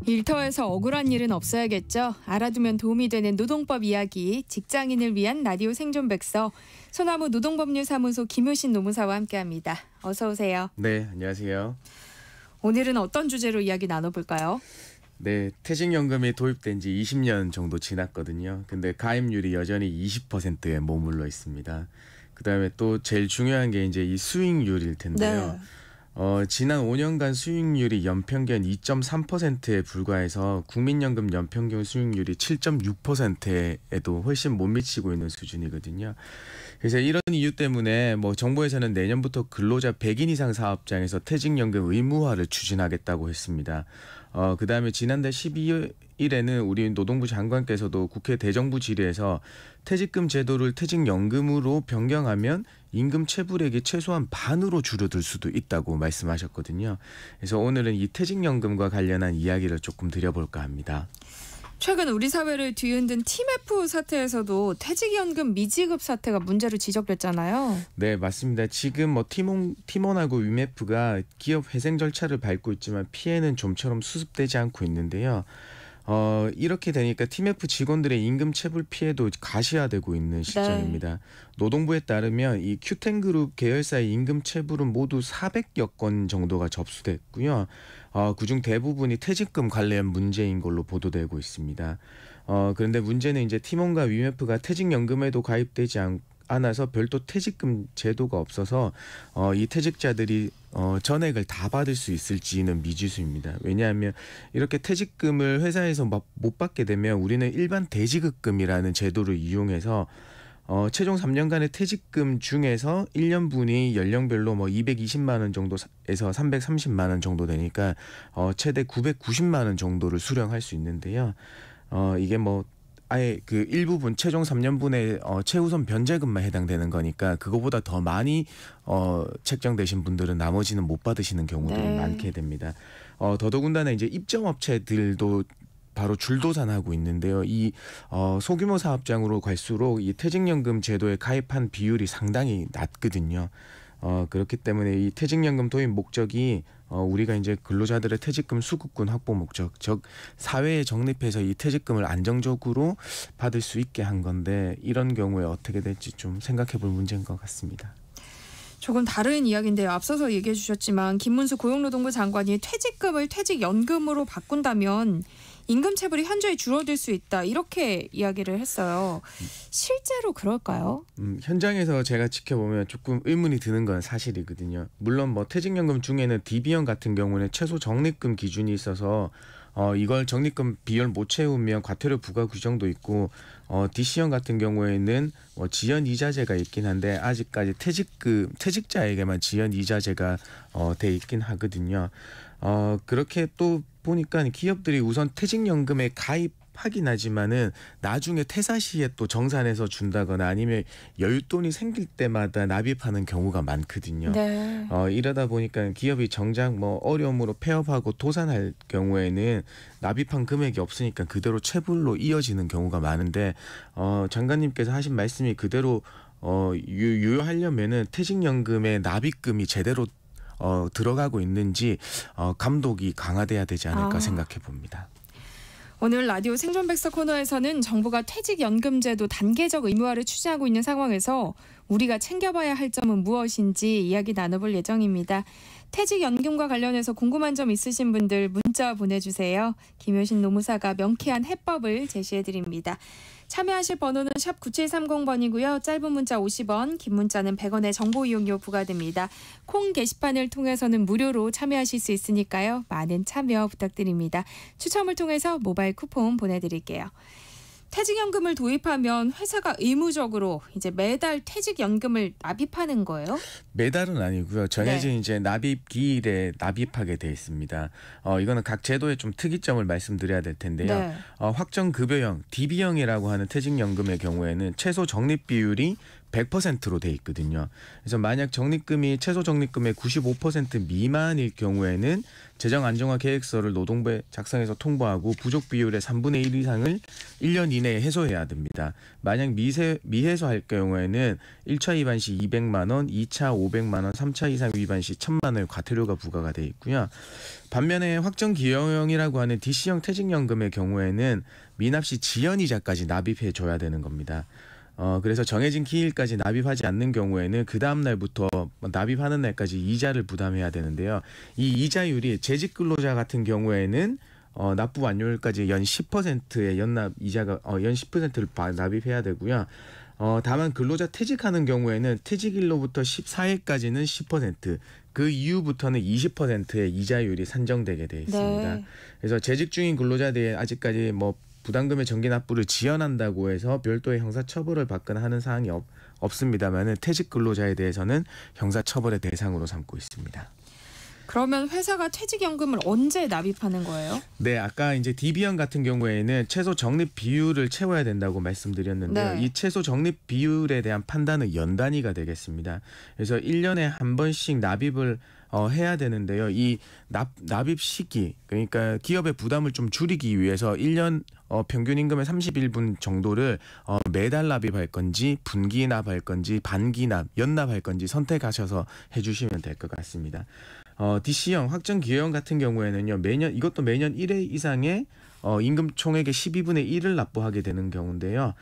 일터에서 억울한 일은 없어야겠죠. 알아두면 도움이 되는 노동법 이야기, 직장인을 위한 라디오 생존 백서, 소나무 노동법률사무소 김효신 노무사와 함께합니다. 어서 오세요. 네, 안녕하세요. 오늘은 어떤 주제로 이야기 나눠볼까요? 네, 퇴직연금이 도입된 지 20년 정도 지났거든요. 근데 가입률이 여전히 20%에 머물러 있습니다. 그다음에 또 제일 중요한 게 이제 이 수익률일 텐데요. 네. 지난 5년간 수익률이 연평균 2.3%에 불과해서 국민연금 연평균 수익률이 7.6%에도 훨씬 못 미치고 있는 수준이거든요. 그래서 이런 이유 때문에 정부에서는 내년부터 근로자 100인 이상 사업장에서 퇴직연금 의무화를 추진하겠다고 했습니다. 그다음에 지난달 12일에는 우리 노동부 장관께서도 국회 대정부 질의에서 퇴직금 제도를 퇴직연금으로 변경하면 임금 체불액이 최소한 반으로 줄어들 수도 있다고 말씀하셨거든요. 그래서 오늘은 이 퇴직연금과 관련한 이야기를 조금 드려볼까 합니다. 최근 우리 사회를 뒤흔든 TMF 사태에서도 퇴직연금 미지급 사태가 문제로 지적됐잖아요. 네, 맞습니다. 지금 팀원하고 위메프가 기업 회생 절차를 밟고 있지만 피해는 좀처럼 수습되지 않고 있는데요. 이렇게 되니까 TMF 직원들의 임금 체불 피해도 가시화되고 있는 시점입니다. 네. 노동부에 따르면 이 큐텐그룹 계열사의 임금 체불은 모두 400여 건 정도가 접수됐고요. 그중 대부분이 퇴직금 관련 문제인 걸로 보도되고 있습니다. 그런데 문제는 이제 팀원과 위메프가 퇴직연금에도 가입되지 않아서 별도 퇴직금 제도가 없어서 이 퇴직자들이 전액을 다 받을 수 있을지는 미지수입니다. 왜냐하면 이렇게 퇴직금을 회사에서 못 받게 되면 우리는 일반 대지급금이라는 제도를 이용해서 최종 3년간의 퇴직금 중에서 1년분이 연령별로 뭐 220만 원 정도에서 330만 원 정도 되니까 최대 990만 원 정도를 수령할 수 있는데요. 이게 뭐 아예 그 일부분 최종 3년분의 최우선 변제금만 해당되는 거니까 그거보다 더 많이 책정되신 분들은 나머지는 못 받으시는 경우들이 네. 많게 됩니다. 더더군다나 이제 입점업체들도 바로 줄도산하고 있는데요. 이 소규모 사업장으로 갈수록 이 퇴직연금 제도에 가입한 비율이 상당히 낮거든요. 그렇기 때문에 이 퇴직연금 도입 목적이 우리가 이제 근로자들의 퇴직금 수급군 확보 목적, 즉 사회에 적립해서 이 퇴직금을 안정적으로 받을 수 있게 한 건데 이런 경우에 어떻게 될지 좀 생각해볼 문제인 것 같습니다. 조금 다른 이야기인데요. 앞서서 얘기해 주셨지만 김문수 고용노동부 장관이 퇴직금을 퇴직연금으로 바꾼다면 임금 체불이 현저히 줄어들 수 있다 이렇게 이야기를 했어요. 실제로 그럴까요? 현장에서 제가 지켜보면 조금 의문이 드는 건 사실이거든요. 물론 뭐 퇴직연금 중에는 DB형 같은 경우는 최소 적립금 기준이 있어서 이걸 적립금 비율 못 채우면 과태료 부과 규정도 있고 DC형 같은 경우에는 지연 이자제가 있긴 한데 아직까지 퇴직자에게만 지연 이자제가 돼 있긴 하거든요. 그렇게 또 보니까 기업들이 우선 퇴직연금에 가입하긴 하지만은 나중에 퇴사 시에 또 정산해서 준다거나 아니면 여윳돈이 생길 때마다 납입하는 경우가 많거든요. 네. 이러다 보니까 기업이 정작 뭐 어려움으로 폐업하고 도산할 경우에는 납입한 금액이 없으니까 그대로 체불로 이어지는 경우가 많은데 장관님께서 하신 말씀이 그대로 유효하려면은 퇴직연금의 납입금이 제대로 들어가고 있는지 감독이 강화돼야 되지 않을까 생각해 봅니다. 오늘 라디오 생존백서 코너에서는 정부가 퇴직연금제도 단계적 의무화를 추진하고 있는 상황에서 우리가 챙겨봐야 할 점은 무엇인지 이야기 나눠볼 예정입니다. 퇴직연금과 관련해서 궁금한 점 있으신 분들 문자 보내주세요. 김효신 노무사가 명쾌한 해법을 제시해드립니다. 참여하실 번호는 샵 9730번이고요. 짧은 문자 50원, 긴 문자는 100원의 정보 이용료 부과됩니다. 콩 게시판을 통해서는 무료로 참여하실 수 있으니까요. 많은 참여 부탁드립니다. 추첨을 통해서 모바일 쿠폰 보내드릴게요. 퇴직연금을 도입하면 회사가 의무적으로 이제 매달 퇴직연금을 납입하는 거예요? 매달은 아니고요. 정해진 이제 납입 기일에 납입하게 돼 있습니다. 이거는 각 제도의 좀 특이점을 말씀드려야 될 텐데요. 네. 확정급여형, DB형이라고 하는 퇴직연금의 경우에는 최소 적립 비율이 100%로 돼 있거든요. 그래서 만약 적립금이 최소 적립금의 95% 미만일 경우에는 재정 안정화 계획서를 노동부에 작성해서 통보하고 부족 비율의 3분의 1 이상을 1년 이내에 해소해야 됩니다. 만약 미해소할 경우에는 1차 위반 시 200만 원, 2차 500만 원, 3차 이상 위반 시 1000만 원의 과태료가 부과가 돼 있고요. 반면에 확정기여형이라고 하는 DC형 퇴직연금의 경우에는 미납 시 지연이자까지 납입해 줘야 되는 겁니다. 그래서 정해진 기일까지 납입하지 않는 경우에는 그 다음 날부터 납입하는 날까지 이자를 부담해야 되는데요. 이 이자율이 재직 근로자 같은 경우에는 납부 완료일까지 연 10%의 연납 이자가 연 10%를 납입해야 되고요. 다만 근로자 퇴직하는 경우에는 퇴직일로부터 14일까지는 10%, 그 이후부터는 20%의 이자율이 산정되게 돼 있습니다. 네. 그래서 재직 중인 근로자들이 아직까지 뭐 부담금의 정기 납부를 지연한다고 해서 별도의 형사처벌을 받거나 하는 사항이 없습니다만 퇴직 근로자에 대해서는 형사처벌의 대상으로 삼고 있습니다. 그러면 회사가 퇴직연금을 언제 납입하는 거예요? 네, 아까 이제 DB형 같은 경우에는 최소 적립 비율을 채워야 된다고 말씀드렸는데요. 네. 이 최소 적립 비율에 대한 판단은 연 단위가 되겠습니다. 그래서 1년에 한 번씩 납입을 해야 되는데요. 이 납입 시기, 그러니까 기업의 부담을 좀 줄이기 위해서 1년 평균 임금의 31분 정도를 매달 납입할 건지 분기 납할 건지 반기 납, 연납할 건지 선택하셔서 해주시면 될 것 같습니다. DC형, 확정기여형 같은 경우에는요. 이것도 매년 1회 이상의 임금 총액의 12분의 1을 납부하게 되는 경우인데요.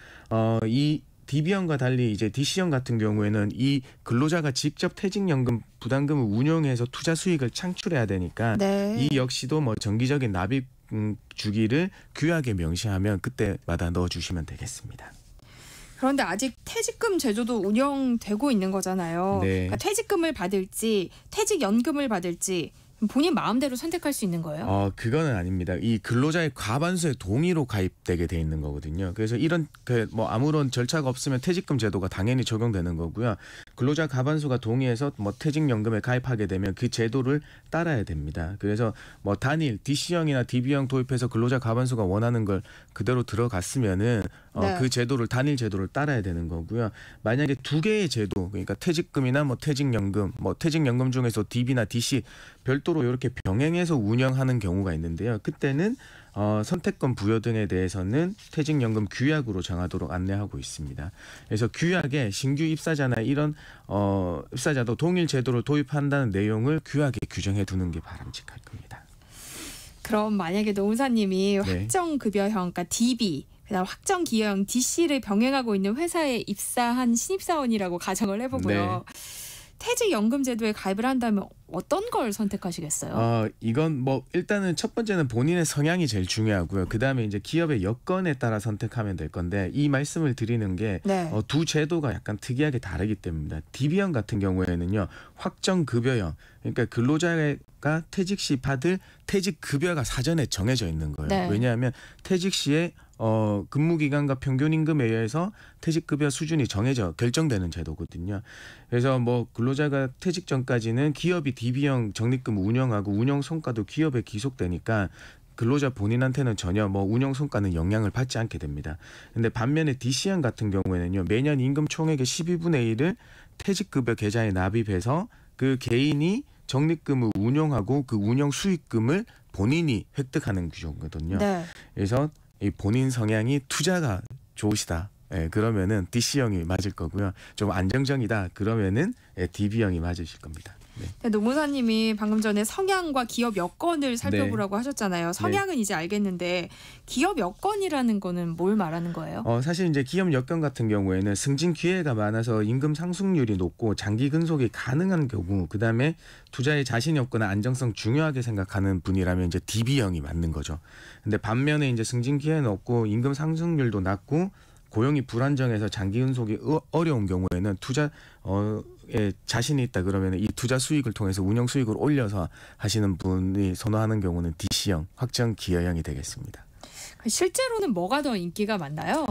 이 DB형과 달리 이제 DC형 같은 경우에는 이 근로자가 직접 퇴직연금 부담금을 운용해서 투자 수익을 창출해야 되니까 네. 이 역시도 뭐 정기적인 납입 주기를 규약에 명시하면 그때마다 넣어주시면 되겠습니다. 그런데 아직 퇴직금 제도도 운영되고 있는 거잖아요. 네. 그러니까 퇴직금을 받을지 퇴직연금을 받을지 본인 마음대로 선택할 수 있는 거예요? 그거는 아닙니다. 이 근로자의 과반수의 동의로 가입되게 돼 있는 거거든요. 그래서 이런 뭐 아무런 절차가 없으면 퇴직금 제도가 당연히 적용되는 거고요. 근로자 과반수가 동의해서 뭐 퇴직연금에 가입하게 되면 그 제도를 따라야 됩니다. 그래서 뭐 단일 DC형이나 DB형 도입해서 근로자 과반수가 원하는 걸 그대로 들어갔으면은 네. 그 제도를 단일 제도를 따라야 되는 거고요. 만약에 두 개의 제도, 그러니까 퇴직금이나 뭐 퇴직연금, 뭐 퇴직연금 중에서 DB나 DC 별도로 이렇게 병행해서 운영하는 경우가 있는데요. 그때는 선택권 부여 등에 대해서는 퇴직연금 규약으로 정하도록 안내하고 있습니다. 그래서 규약에 신규 입사자나 이런 입사자도 동일 제도를 도입한다는 내용을 규약에 규정해 두는 게 바람직할 겁니다. 그럼 만약에 노무사님이 네. 확정급여형, 그러니까 DB, 그다음 확정기여형 DC를 병행하고 있는 회사에 입사한 신입사원이라고 가정을 해보고요. 네. 퇴직연금 제도에 가입을 한다면 어떤 걸 선택하시겠어요? 이건 뭐 일단은 첫 번째는 본인의 성향이 제일 중요하고요. 그다음에 이제 기업의 여건에 따라 선택하면 될 건데 이 말씀을 드리는 게 네. 두 제도가 약간 특이하게 다르기 때문입니다. DB형 같은 경우에는요. 확정급여형, 그러니까 근로자가 퇴직 시 받을 퇴직급여가 사전에 정해져 있는 거예요. 네. 왜냐하면 퇴직 시에 근무기간과 평균임금에 의해서 퇴직급여 수준이 정해져 결정되는 제도거든요. 그래서 뭐 근로자가 퇴직 전까지는 기업이 DB형 적립금 운영하고 운영 성과도 기업에 기속되니까 근로자 본인한테는 전혀 뭐 운영 성과는 영향을 받지 않게 됩니다. 근데 반면에 DC형 같은 경우에는요. 매년 임금 총액의 12분의 1을 퇴직급여 계좌에 납입해서 그 개인이 적립금을 운용하고 그 운영 수익금을 본인이 획득하는 규정이거든요. 네. 그래서 이 본인 성향이 투자가 좋으시다. 그러면은 DC형이 맞을 거고요. 좀 안정적이다. 그러면은 DB형이 맞으실 겁니다. 네. 노무사님이 방금 전에 성향과 기업 여건을 살펴보라고 하셨잖아요. 성향은 이제 알겠는데 기업 여건이라는 거는 뭘 말하는 거예요? 사실 이제 기업 여건 같은 경우에는 승진 기회가 많아서 임금 상승률이 높고 장기 근속이 가능한 경우, 그다음에 투자에 자신이 없거나 안정성 중요하게 생각하는 분이라면 이제 DB형이 맞는 거죠. 근데 반면에 이제 승진 기회는 없고 임금 상승률도 낮고 고용이 불안정해서 장기 근속이 어려운 경우에는 투자에 자신이 있다 그러면 이 투자 수익을 통해서 운영 수익을 올려서 하시는 분이 선호하는 경우는 DC형, 확정 기여형이 되겠습니다. 실제로는 뭐가 더 인기가 많나요?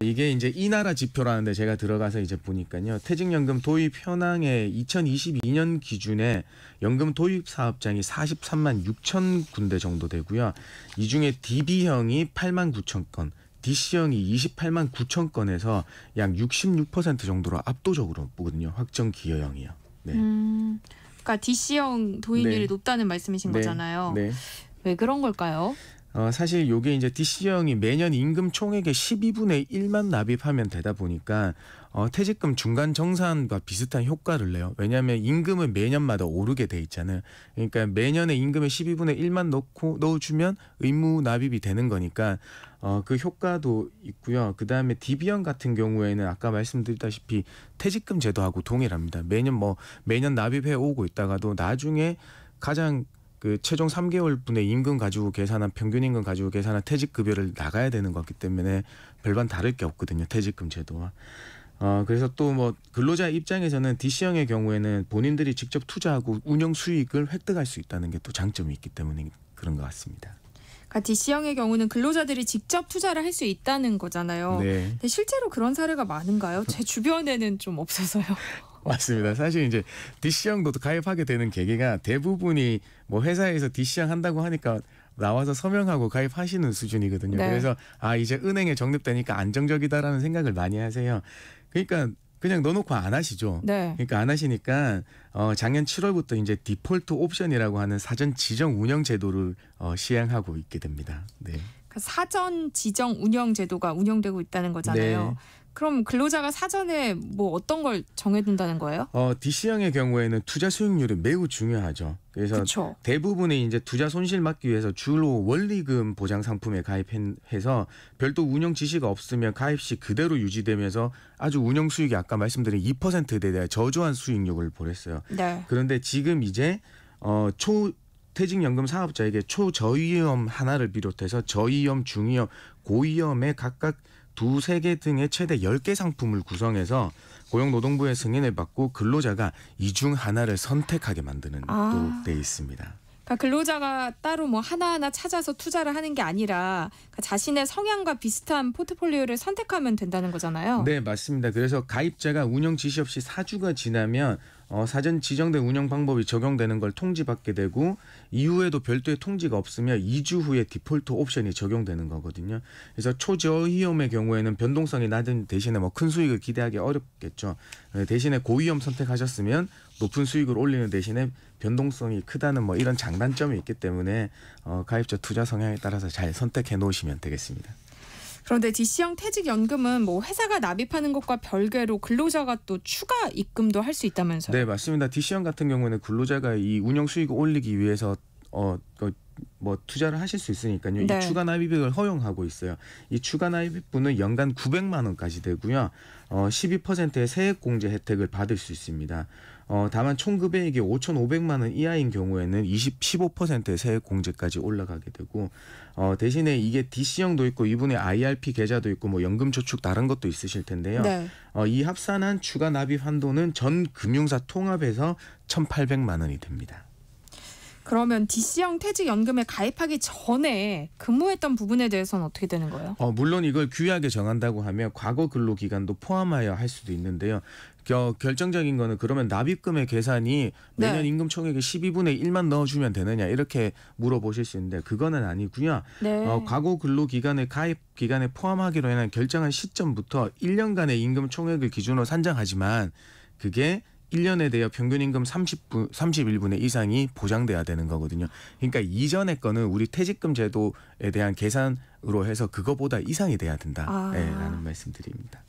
이게 이제 이 나라 지표라는데 제가 들어가서 이제 보니까요. 퇴직연금 도입 현황의 2022년 기준에 연금 도입 사업장이 43만 6천 군데 정도 되고요. 이 중에 DB형이 8만 9천 건, DC형이 28만 9천 건에서 약 66% 정도로 압도적으로 보거든요. 확정 기여형이요. 네. 그러니까 DC형 도입률이 네. 높다는 말씀이신 네. 거잖아요. 네. 왜 그런 걸까요? 사실 요게 이제 DC형이 매년 임금 총액의 12분의 1만 납입하면 되다 보니까 퇴직금 중간 정산과 비슷한 효과를 내요. 왜냐하면 임금은 매년마다 오르게 돼 있잖아요. 그러니까 매년에 임금의 12분의 1만 넣어주면 의무 납입이 되는 거니까 그 효과도 있고요. 그다음에 DB형 같은 경우에는 아까 말씀드렸다시피 퇴직금 제도하고 동일합니다. 매년 납입해 오고 있다가도 나중에 가장 그 최종 3개월분의 임금 가지고 계산한 평균 임금 가지고 계산한 퇴직급여를 나가야 되는 거기 때문에 별반 다를 게 없거든요. 퇴직금 제도와. 그래서 또 뭐 근로자 입장에서는 DC형의 경우에는 본인들이 직접 투자하고 운영 수익을 획득할 수 있다는 게 또 장점이 있기 때문에 그런 것 같습니다. 그러니까 DC형의 경우는 근로자들이 직접 투자를 할 수 있다는 거잖아요. 네. 근데 실제로 그런 사례가 많은가요? 제 주변에는 좀 없어서요. 맞습니다. 사실 이제 DC형도 가입하게 되는 계기가 대부분이 뭐 회사에서 DC형 한다고 하니까 나와서 서명하고 가입하시는 수준이거든요. 네. 그래서 이제 은행에 적립되니까 안정적이다라는 생각을 많이 하세요. 그러니까 그냥 넣어놓고 안 하시죠. 네. 그러니까 안 하시니까 작년 7월부터 이제 디폴트 옵션이라고 하는 사전 지정 운영 제도를 시행하고 있게 됩니다. 네. 그러니까 사전 지정 운영 제도가 운영되고 있다는 거잖아요. 네. 그럼 근로자가 사전에 뭐 어떤 걸 정해둔다는 거예요? DC형의 경우에는 투자 수익률이 매우 중요하죠. 그래서 그쵸. 대부분의 이제 투자 손실 막기 위해서 주로 원리금 보장 상품에 가입해서 별도 운영 지시가 없으면 가입 시 그대로 유지되면서 아주 운영 수익이 아까 말씀드린 2%에 대한 저조한 수익률을 보였어요. 네. 그런데 지금 이제 퇴직연금 사업자에게 초저위험 하나를 비롯해서 저위험, 중위험, 고위험에 각각 2, 3개 등의 최대 10개 상품을 구성해서 고용노동부의 승인을 받고 근로자가 이 중 하나를 선택하게 만드는 또 돼 있습니다. 그러니까 근로자가 따로 뭐 하나하나 찾아서 투자를 하는 게 아니라 그러니까 자신의 성향과 비슷한 포트폴리오를 선택하면 된다는 거잖아요. 네, 맞습니다. 그래서 가입자가 운영 지시 없이 4주가 지나면 사전 지정된 운영 방법이 적용되는 걸 통지받게 되고 이후에도 별도의 통지가 없으면 2주 후에 디폴트 옵션이 적용되는 거거든요. 그래서 초저위험의 경우에는 변동성이 낮은 대신에 뭐 큰 수익을 기대하기 어렵겠죠. 대신에 고위험 선택하셨으면 높은 수익을 올리는 대신에 변동성이 크다는 뭐 이런 장단점이 있기 때문에 가입자 투자 성향에 따라서 잘 선택해 놓으시면 되겠습니다. 그런데 DC형 퇴직연금은 뭐 회사가 납입하는 것과 별개로 근로자가 또 추가 입금도 할 수 있다면서요? 네, 맞습니다. DC형 같은 경우는 근로자가 이 운영 수익을 올리기 위해서 뭐 투자를 하실 수 있으니까요. 네. 이 추가 납입액을 허용하고 있어요. 이 추가 납입분은 연간 900만 원까지 되고요. 12%의 세액공제 혜택을 받을 수 있습니다. 다만 총 급여액이 5,500만 원 이하인 경우에는 15%의 세액공제까지 올라가게 되고 대신에 이게 DC형도 있고 이분의 IRP 계좌도 있고 뭐 연금저축 다른 것도 있으실 텐데요. 네. 이 합산한 추가 납입 한도는 전 금융사 통합해서 1,800만 원이 됩니다. 그러면 DC형 퇴직연금에 가입하기 전에 근무했던 부분에 대해서는 어떻게 되는 거예요? 물론 이걸 규약에 정한다고 하면 과거 근로기간도 포함하여 할 수도 있는데요. 결정적인 거는 그러면 납입금의 계산이 매년 네. 임금 총액의 12분의 1만 넣어주면 되느냐 이렇게 물어보실 수 있는데 그거는 아니고요. 네. 과거 근로기간의 가입 기간에 포함하기로 해는 결정한 시점부터 1년간의 임금 총액을 기준으로 산정하지만 그게 1년에 대여 평균 임금 31분의 이상이 보장돼야 되는 거거든요. 그러니까 이전의 거는 우리 퇴직금 제도에 대한 계산으로 해서 그거보다 이상이 돼야 된다. 라는 말씀드립니다.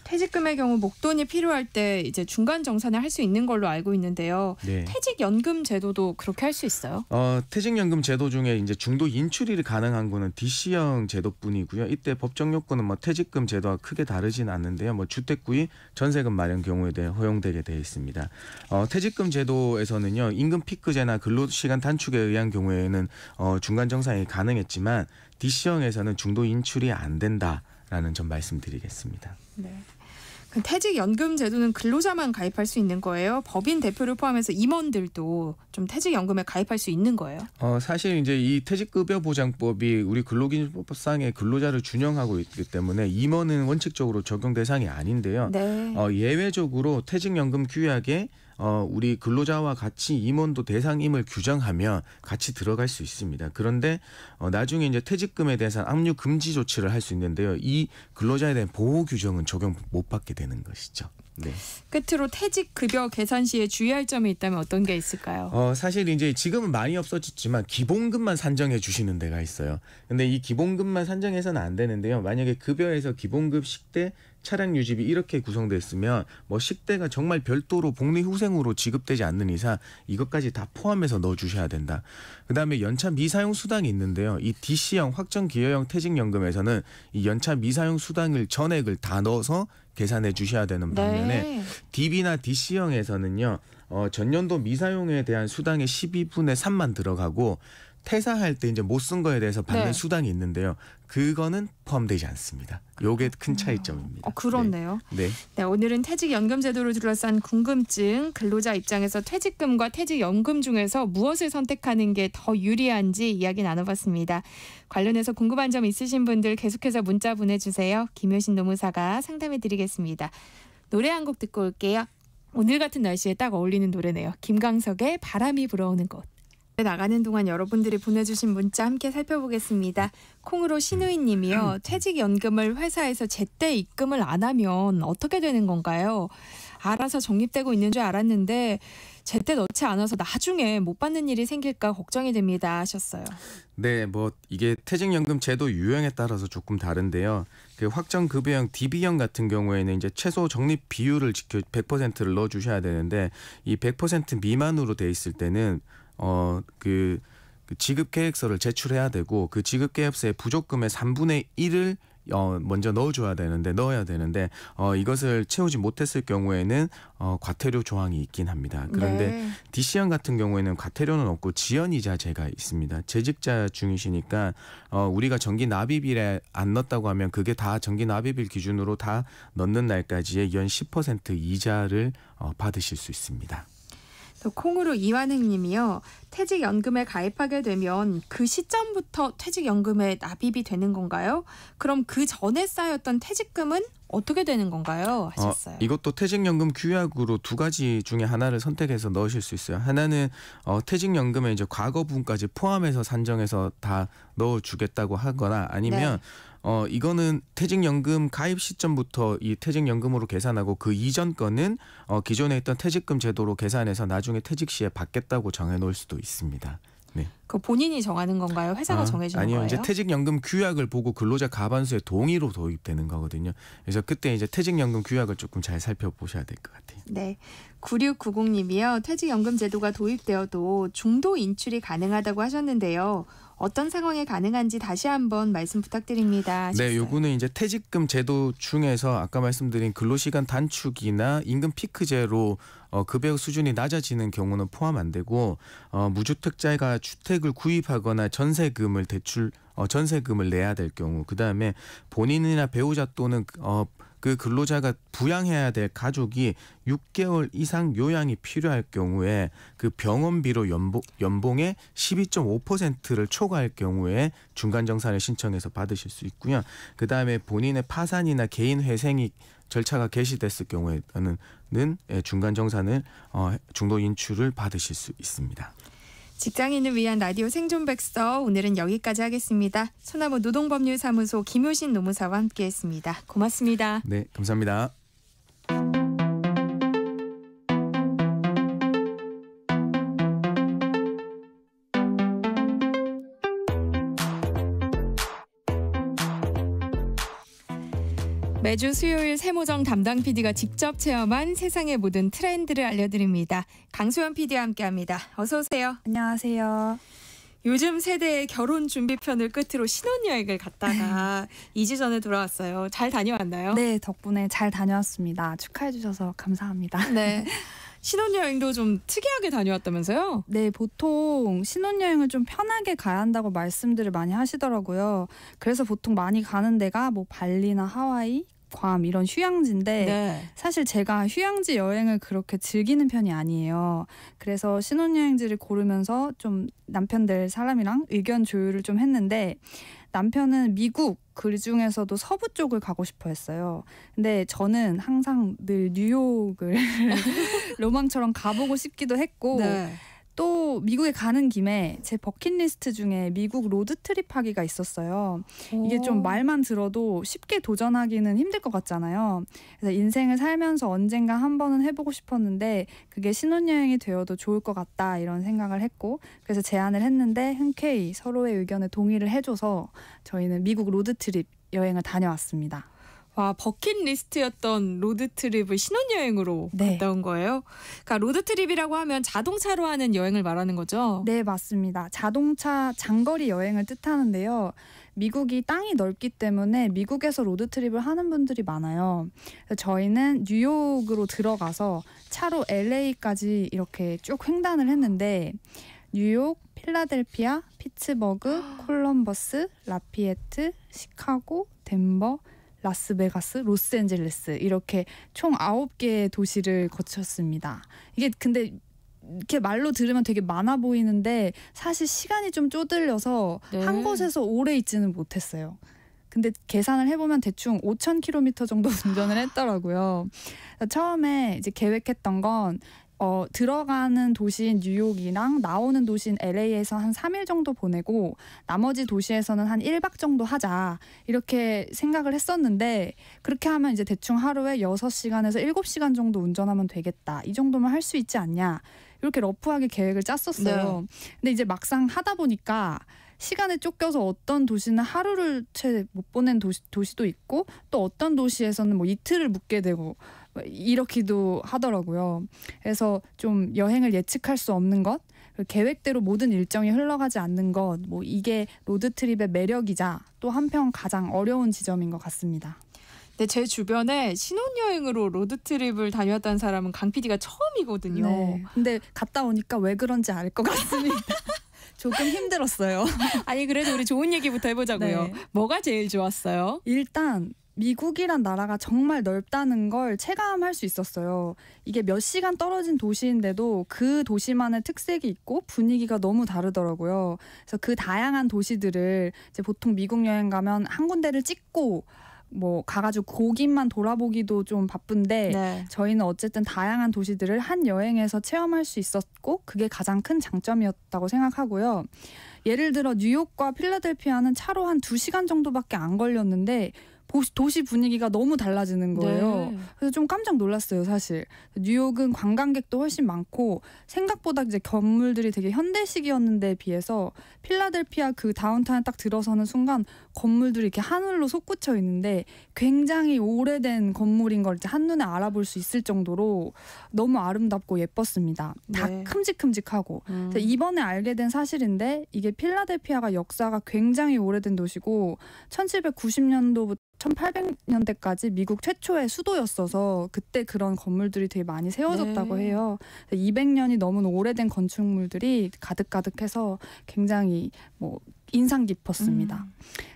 퇴직금의 경우 목돈이 필요할 때 이제 중간 정산을 할 수 있는 걸로 알고 있는데요. 네. 퇴직연금 제도도 그렇게 할 수 있어요? 퇴직연금 제도 중에 이제 중도 인출이 가능한 거는 DC형 제도뿐이고요. 이때 법정 요건은 뭐 퇴직금 제도와 크게 다르진 않는데요. 뭐 주택구입, 전세금 마련 경우에 대해 허용되게 되어 있습니다. 퇴직금 제도에서는요, 임금 피크제나 근로시간 단축에 의한 경우에는 중간 정산이 가능했지만 DC형에서는 중도 인출이 안 된다라는 점 말씀드리겠습니다. 네. 그럼 퇴직연금 제도는 근로자만 가입할 수 있는 거예요? 법인 대표를 포함해서 임원들도 좀 퇴직연금에 가입할 수 있는 거예요? 사실 이제 이 퇴직급여보장법이 우리 근로기준법상의 근로자를 준용하고 있기 때문에 임원은 원칙적으로 적용 대상이 아닌데요. 네. 예외적으로 퇴직연금 규약에 우리 근로자와 같이 임원도 대상임을 규정하면 같이 들어갈 수 있습니다. 그런데 나중에 이제 퇴직금에 대해서 압류 금지 조치를 할 수 있는데요. 이 근로자에 대한 보호 규정은 적용 못 받게 되는 것이죠. 네. 끝으로 퇴직급여 계산 시에 주의할 점이 있다면 어떤 게 있을까요? 사실 이제 지금은 많이 없어졌지만 기본금만 산정해 주시는 데가 있어요. 근데 이 기본금만 산정해서는 안 되는데요. 만약에 급여에서 기본급, 식대, 차량 유지비 이렇게 구성됐으면 뭐 식대가 정말 별도로 복리후생으로 지급되지 않는 이상 이것까지 다 포함해서 넣어주셔야 된다. 그다음에 연차 미사용 수당이 있는데요. 이 DC형 확정기여형 퇴직연금에서는 이 연차 미사용 수당을 전액을 다 넣어서 계산해 주셔야 되는 반면에 네. DB나 DC형에서는요. 전년도 미사용에 대한 수당의 12분의 3만 들어가고 퇴사할 때 이제 못 쓴 거에 대해서 받는 네. 수당이 있는데요. 그거는 포함되지 않습니다. 요게 큰 차이점입니다. 그렇네요. 네. 네, 오늘은 퇴직연금 제도를 둘러싼 궁금증, 근로자 입장에서 퇴직금과 퇴직연금 중에서 무엇을 선택하는 게 더 유리한지 이야기 나눠봤습니다. 관련해서 궁금한 점 있으신 분들 계속해서 문자 보내주세요. 김효신 노무사가 상담해드리겠습니다. 노래 한 곡 듣고 올게요. 오늘 같은 날씨에 딱 어울리는 노래네요. 김광석의 바람이 불어오는 곳. 나가는 동안 여러분들이 보내주신 문자 함께 살펴보겠습니다. 콩으로 신우희 님이요. 퇴직연금을 회사에서 제때 입금을 안 하면 어떻게 되는 건가요? 알아서 적립되고 있는 줄 알았는데 제때 넣지 않아서 나중에 못 받는 일이 생길까 걱정이 됩니다 하셨어요. 네, 뭐 이게 퇴직연금 제도 유형에 따라서 조금 다른데요. 그 확정급여형 DB형 같은 경우에는 이제 최소 적립 비율을 지켜 100%를 넣어주셔야 되는데 이 100% 미만으로 돼 있을 때는 그 지급 계획서를 제출해야 되고 그 지급 계획서의 부족금의 3분의 1을 먼저 넣어야 되는데 이것을 채우지 못했을 경우에는 과태료 조항이 있긴 합니다. 그런데 네. DC형 같은 경우에는 과태료는 없고 지연이자제가 있습니다. 재직자 중이시니까 우리가 정기 납입일에 안 넣었다고 하면 그게 다 정기 납입일 기준으로 다 넣는 날까지의 연 10% 이자를 받으실 수 있습니다. 또 콩으로 이완행님이요. 퇴직연금에 가입하게 되면 그 시점부터 퇴직연금에 납입이 되는 건가요? 그럼 그 전에 쌓였던 퇴직금은 어떻게 되는 건가요? 하셨어요. 이것도 퇴직연금 규약으로 두 가지 중에 하나를 선택해서 넣으실 수 있어요. 하나는 퇴직연금에 이제 과거 부분까지 포함해서 산정해서 다 넣어주겠다고 하거나 아니면 이거는 퇴직연금 가입 시점부터 이 퇴직연금으로 계산하고 그 이전 거는 기존에 있던 퇴직금 제도로 계산해서 나중에 퇴직 시에 받겠다고 정해놓을 수도 있습니다. 네. 그 본인이 정하는 건가요? 회사가 정해주는 아니요, 거예요? 이제 퇴직연금 규약을 보고 근로자 가반수의 동의로 도입되는 거거든요. 그래서 그때 이제 퇴직연금 규약을 조금 잘 살펴보셔야 될 것 같아요. 네. 9690님이요. 퇴직연금 제도가 도입되어도 중도 인출이 가능하다고 하셨는데요. 어떤 상황에 가능한지 다시 한번 말씀 부탁드립니다. 하셨어요. 네, 요거는 이제 퇴직금 제도 중에서 아까 말씀드린 근로시간 단축이나 임금 피크제로 급여 수준이 낮아지는 경우는 포함 안 되고 무주택자가 주택을 구입하거나 전세금을 내야 될 경우, 그다음에 본인이나 배우자 또는 그 근로자가 부양해야 될 가족이 6개월 이상 요양이 필요할 경우에 그 병원비로 연봉의 12.5%를 초과할 경우에 중간정산을 신청해서 받으실 수 있고요. 그다음에 본인의 파산이나 개인 회생이 절차가 개시됐을 경우에는 중간정산을 중도 인출을 받으실 수 있습니다. 직장인을 위한 라디오 생존백서 오늘은 여기까지 하겠습니다. 소나무 노동법률사무소 김효신 노무사와 함께했습니다. 고맙습니다. 네, 감사합니다. 매주 수요일 세모정 담당 PD가 직접 체험한 세상의 모든 트렌드를 알려드립니다. 강소연 PD와 함께합니다. 어서 오세요. 안녕하세요. 요즘 세대의 결혼 준비편을 끝으로 신혼여행을 갔다가 2주 전에 돌아왔어요. 잘 다녀왔나요? 네, 덕분에 잘 다녀왔습니다. 축하해 주셔서 감사합니다. 네. 신혼여행도 좀 특이하게 다녀왔다면서요? 네, 보통 신혼여행을 좀 편하게 가야 한다고 말씀들을 많이 하시더라고요. 그래서 보통 많이 가는 데가 뭐 발리나 하와이, 괌 이런 휴양지인데 네. 사실 제가 휴양지 여행을 그렇게 즐기는 편이 아니에요. 그래서 신혼여행지를 고르면서 좀 남편들 사람이랑 의견 조율을 좀 했는데 남편은 미국 그중에서도 서부 쪽을 가고 싶어 했어요. 근데 저는 항상 늘 뉴욕을 로망처럼 가보고 싶기도 했고 네. 또 미국에 가는 김에 제 버킷리스트 중에 미국 로드트립 하기가 있었어요. 이게 좀 말만 들어도 쉽게 도전하기는 힘들 것 같잖아요. 그래서 인생을 살면서 언젠가 한 번은 해보고 싶었는데 그게 신혼여행이 되어도 좋을 것 같다 이런 생각을 했고 그래서 제안을 했는데 흔쾌히 서로의 의견에 동의를 해줘서 저희는 미국 로드트립 여행을 다녀왔습니다. 와, 버킷리스트였던 로드트립을 신혼여행으로 갔다 온 거예요? 그러니까 로드트립이라고 하면 자동차로 하는 여행을 말하는 거죠? 네, 맞습니다. 자동차 장거리 여행을 뜻하는데요. 미국이 땅이 넓기 때문에 미국에서 로드트립을 하는 분들이 많아요. 저희는 뉴욕으로 들어가서 차로 LA까지 이렇게 쭉 횡단을 했는데 뉴욕, 필라델피아, 피츠버그, 콜럼버스, 라피에트, 시카고, 덴버, 라스베가스, 로스앤젤레스 이렇게 총 9개의 도시를 거쳤습니다. 이게 근데 이렇게 말로 들으면 되게 많아 보이는데 사실 시간이 좀 쪼들려서 한 곳에서 오래 있지는 못했어요. 근데 계산을 해보면 대충 5,000km 정도 운전을 했더라고요. 처음에 이제 계획했던 건 들어가는 도시인 뉴욕이랑 나오는 도시인 LA에서 한 3일 정도 보내고 나머지 도시에서는 한 1박 정도 하자 이렇게 생각을 했었는데 그렇게 하면 이제 대충 하루에 6시간에서 7시간 정도 운전하면 되겠다. 이 정도면 할 수 있지 않냐. 이렇게 러프하게 계획을 짰었어요. 근데 이제 막상 하다 보니까 시간에 쫓겨서 어떤 도시는 하루를 채 못 보낸 도시도 있고 또 어떤 도시에서는 뭐 이틀을 묵게 되고 이렇기도 하더라고요. 그래서 좀 여행을 예측할 수 없는 것 계획대로 모든 일정이 흘러가지 않는 것, 뭐 이게 로드트립의 매력이자 또 한편 가장 어려운 지점인 것 같습니다. 네, 제 주변에 신혼여행으로 로드트립을 다녔다는 사람은 강 PD가 처음이거든요. 네. 근데 갔다 오니까 왜 그런지 알 것 같습니다. 조금 힘들었어요. 아니 그래도 우리 좋은 얘기부터 해보자고요. 네. 뭐가 제일 좋았어요? 일단 미국이란 나라가 정말 넓다는 걸 체감할 수 있었어요. 이게 몇 시간 떨어진 도시인데도 그 도시만의 특색이 있고 분위기가 너무 다르더라고요. 그래서 그 다양한 도시들을 이제 보통 미국 여행 가면 한 군데를 찍고 뭐 가가지고 거기만 돌아보기도 좀 바쁜데 네. 저희는 어쨌든 다양한 도시들을 한 여행에서 체험할 수 있었고 그게 가장 큰 장점이었다고 생각하고요. 예를 들어 뉴욕과 필라델피아는 차로 한 2시간 정도밖에 안 걸렸는데 도시 분위기가 너무 달라지는 거예요. 네. 그래서 좀 깜짝 놀랐어요, 사실. 뉴욕은 관광객도 훨씬 많고 생각보다 이제 건물들이 되게 현대식이었는데 비해서 필라델피아 그 다운타운에 딱 들어서는 순간 건물들이 이렇게 하늘로 솟구쳐 있는데 굉장히 오래된 건물인 걸 이제 한눈에 알아볼 수 있을 정도로 너무 아름답고 예뻤습니다. 다 네. 큼직큼직하고. 그래서 이번에 알게 된 사실인데 이게 필라델피아가 역사가 굉장히 오래된 도시고 1790년도부터 1800년대까지 미국 최초의 수도였어서 그때 그런 건물들이 되게 많이 세워졌다고 네. 해요. 200년이 넘은 오래된 건축물들이 가득가득해서 굉장히 뭐 인상 깊었습니다.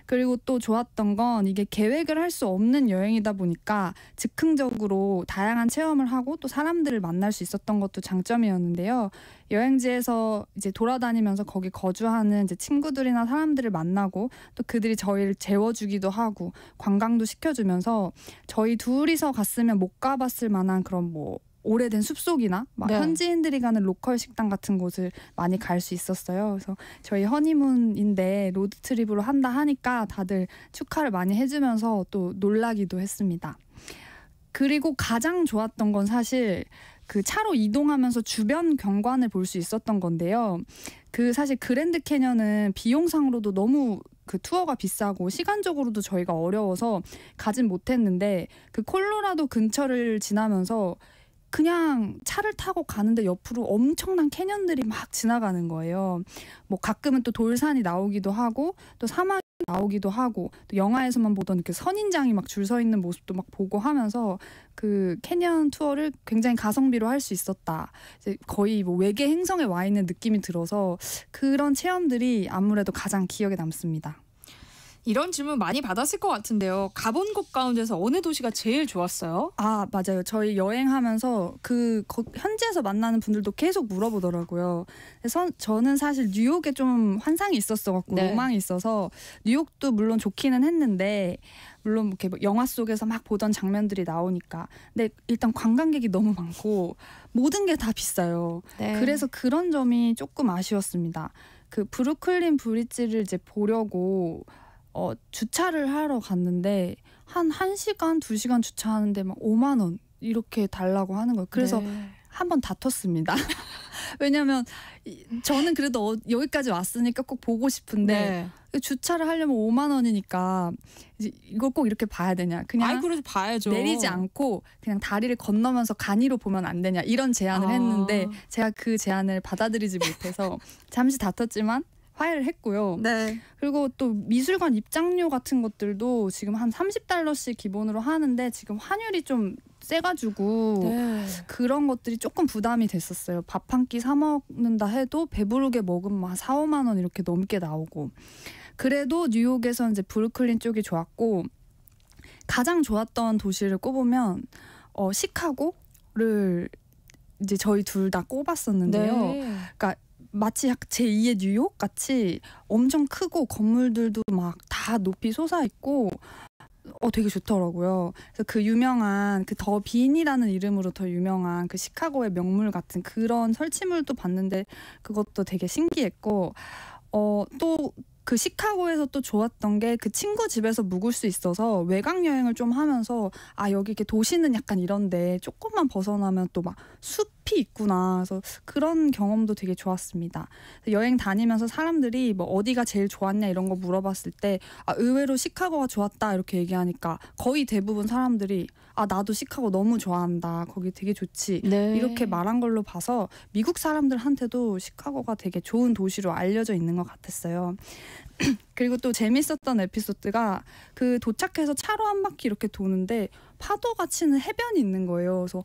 그리고 또 좋았던 건 이게 계획을 할 수 없는 여행이다 보니까 즉흥적으로 다양한 체험을 하고 또 사람들을 만날 수 있었던 것도 장점이었는데요. 여행지에서 이제 돌아다니면서 거기 거주하는 이제 친구들이나 사람들을 만나고 또 그들이 저희를 재워주기도 하고 관광도 시켜주면서 저희 둘이서 갔으면 못 가봤을 만한 그런 뭐 오래된 숲속이나 막 네. 현지인들이 가는 로컬 식당 같은 곳을 많이 갈 수 있었어요. 그래서 저희 허니문인데 로드트립으로 한다 하니까 다들 축하를 많이 해주면서 또 놀라기도 했습니다. 그리고 가장 좋았던 건 사실 그 차로 이동하면서 주변 경관을 볼 수 있었던 건데요. 그 사실 그랜드 캐년은 비용상으로도 너무 그 투어가 비싸고 시간적으로도 저희가 어려워서 가진 못했는데 그 콜로라도 근처를 지나면서 그냥 차를 타고 가는데 옆으로 엄청난 캐년들이 막 지나가는 거예요. 뭐 가끔은 또 돌산이 나오기도 하고 또 사막이 나오기도 하고 또 영화에서만 보던 그 선인장이 막 줄 서 있는 모습도 막 보고 하면서 그 캐년 투어를 굉장히 가성비로 할 수 있었다. 이제 거의 뭐 외계 행성에 와 있는 느낌이 들어서 그런 체험들이 아무래도 가장 기억에 남습니다. 이런 질문 많이 받았을 것 같은데요. 가본 곳 가운데서 어느 도시가 제일 좋았어요? 아, 맞아요. 저희 여행하면서 현지에서 만나는 분들도 계속 물어보더라고요. 그래서 저는 사실 뉴욕에 좀 환상이 있었어갖고 네. 로망이 있어서 뉴욕도 물론 좋기는 했는데 물론 이렇게 영화 속에서 막 보던 장면들이 나오니까 근데 일단 관광객이 너무 많고 모든 게 다 비싸요. 네. 그래서 그런 점이 조금 아쉬웠습니다. 그 브루클린 브릿지를 이제 보려고 주차를 하러 갔는데 한 1시간, 2시간 주차하는데 막 5만 원 이렇게 달라고 하는 거예요. 그래서 네. 한번 다퉜습니다. 왜냐면 저는 그래도 여기까지 왔으니까 꼭 보고 싶은데 네. 주차를 하려면 5만 원이니까 이걸 꼭 이렇게 봐야 되냐. 그냥 아이 그래도 봐야죠. 내리지 않고 그냥 다리를 건너면서 간이로 보면 안 되냐 이런 제안을 했는데 제가 그 제안을 받아들이지 못해서 잠시 다퉜지만 화해를 했고요. 네. 그리고 또 미술관 입장료 같은 것들도 지금 한 $30씩 기본으로 하는데 지금 환율이 좀 세가지고 네. 그런 것들이 조금 부담이 됐었어요. 밥 한 끼 사 먹는다 해도 배부르게 먹으면 한 4, 5만 원 이렇게 넘게 나오고 그래도 뉴욕에서 이제 브루클린 쪽이 좋았고 가장 좋았던 도시를 꼽으면 시카고를 이제 저희 둘 다 꼽았었는데요. 네. 그러니까 마치 제2의 뉴욕 같이 엄청 크고 건물들도 막 다 높이 솟아 있고 되게 좋더라고요. 그래서 그 유명한 그 더 빈이라는 이름으로 더 유명한 그 시카고의 명물 같은 그런 설치물도 봤는데 그것도 되게 신기했고 또 그 시카고에서 또 좋았던 게 그 친구 집에서 묵을 수 있어서 외곽 여행을 좀 하면서 여기 이렇게 도시는 약간 이런데 조금만 벗어나면 또 막 숲 숲이 있구나. 그래서 그런 경험도 되게 좋았습니다. 여행 다니면서 사람들이 뭐 어디가 제일 좋았냐 이런 거 물어봤을 때 의외로 시카고가 좋았다 이렇게 얘기하니까 거의 대부분 사람들이 나도 시카고 너무 좋아한다. 거기 되게 좋지. 네. 이렇게 말한 걸로 봐서 미국 사람들한테도 시카고가 되게 좋은 도시로 알려져 있는 것 같았어요. 그리고 또 재밌었던 에피소드가 그 도착해서 차로 한 바퀴 이렇게 도는데 파도가 치는 해변이 있는 거예요. 그래서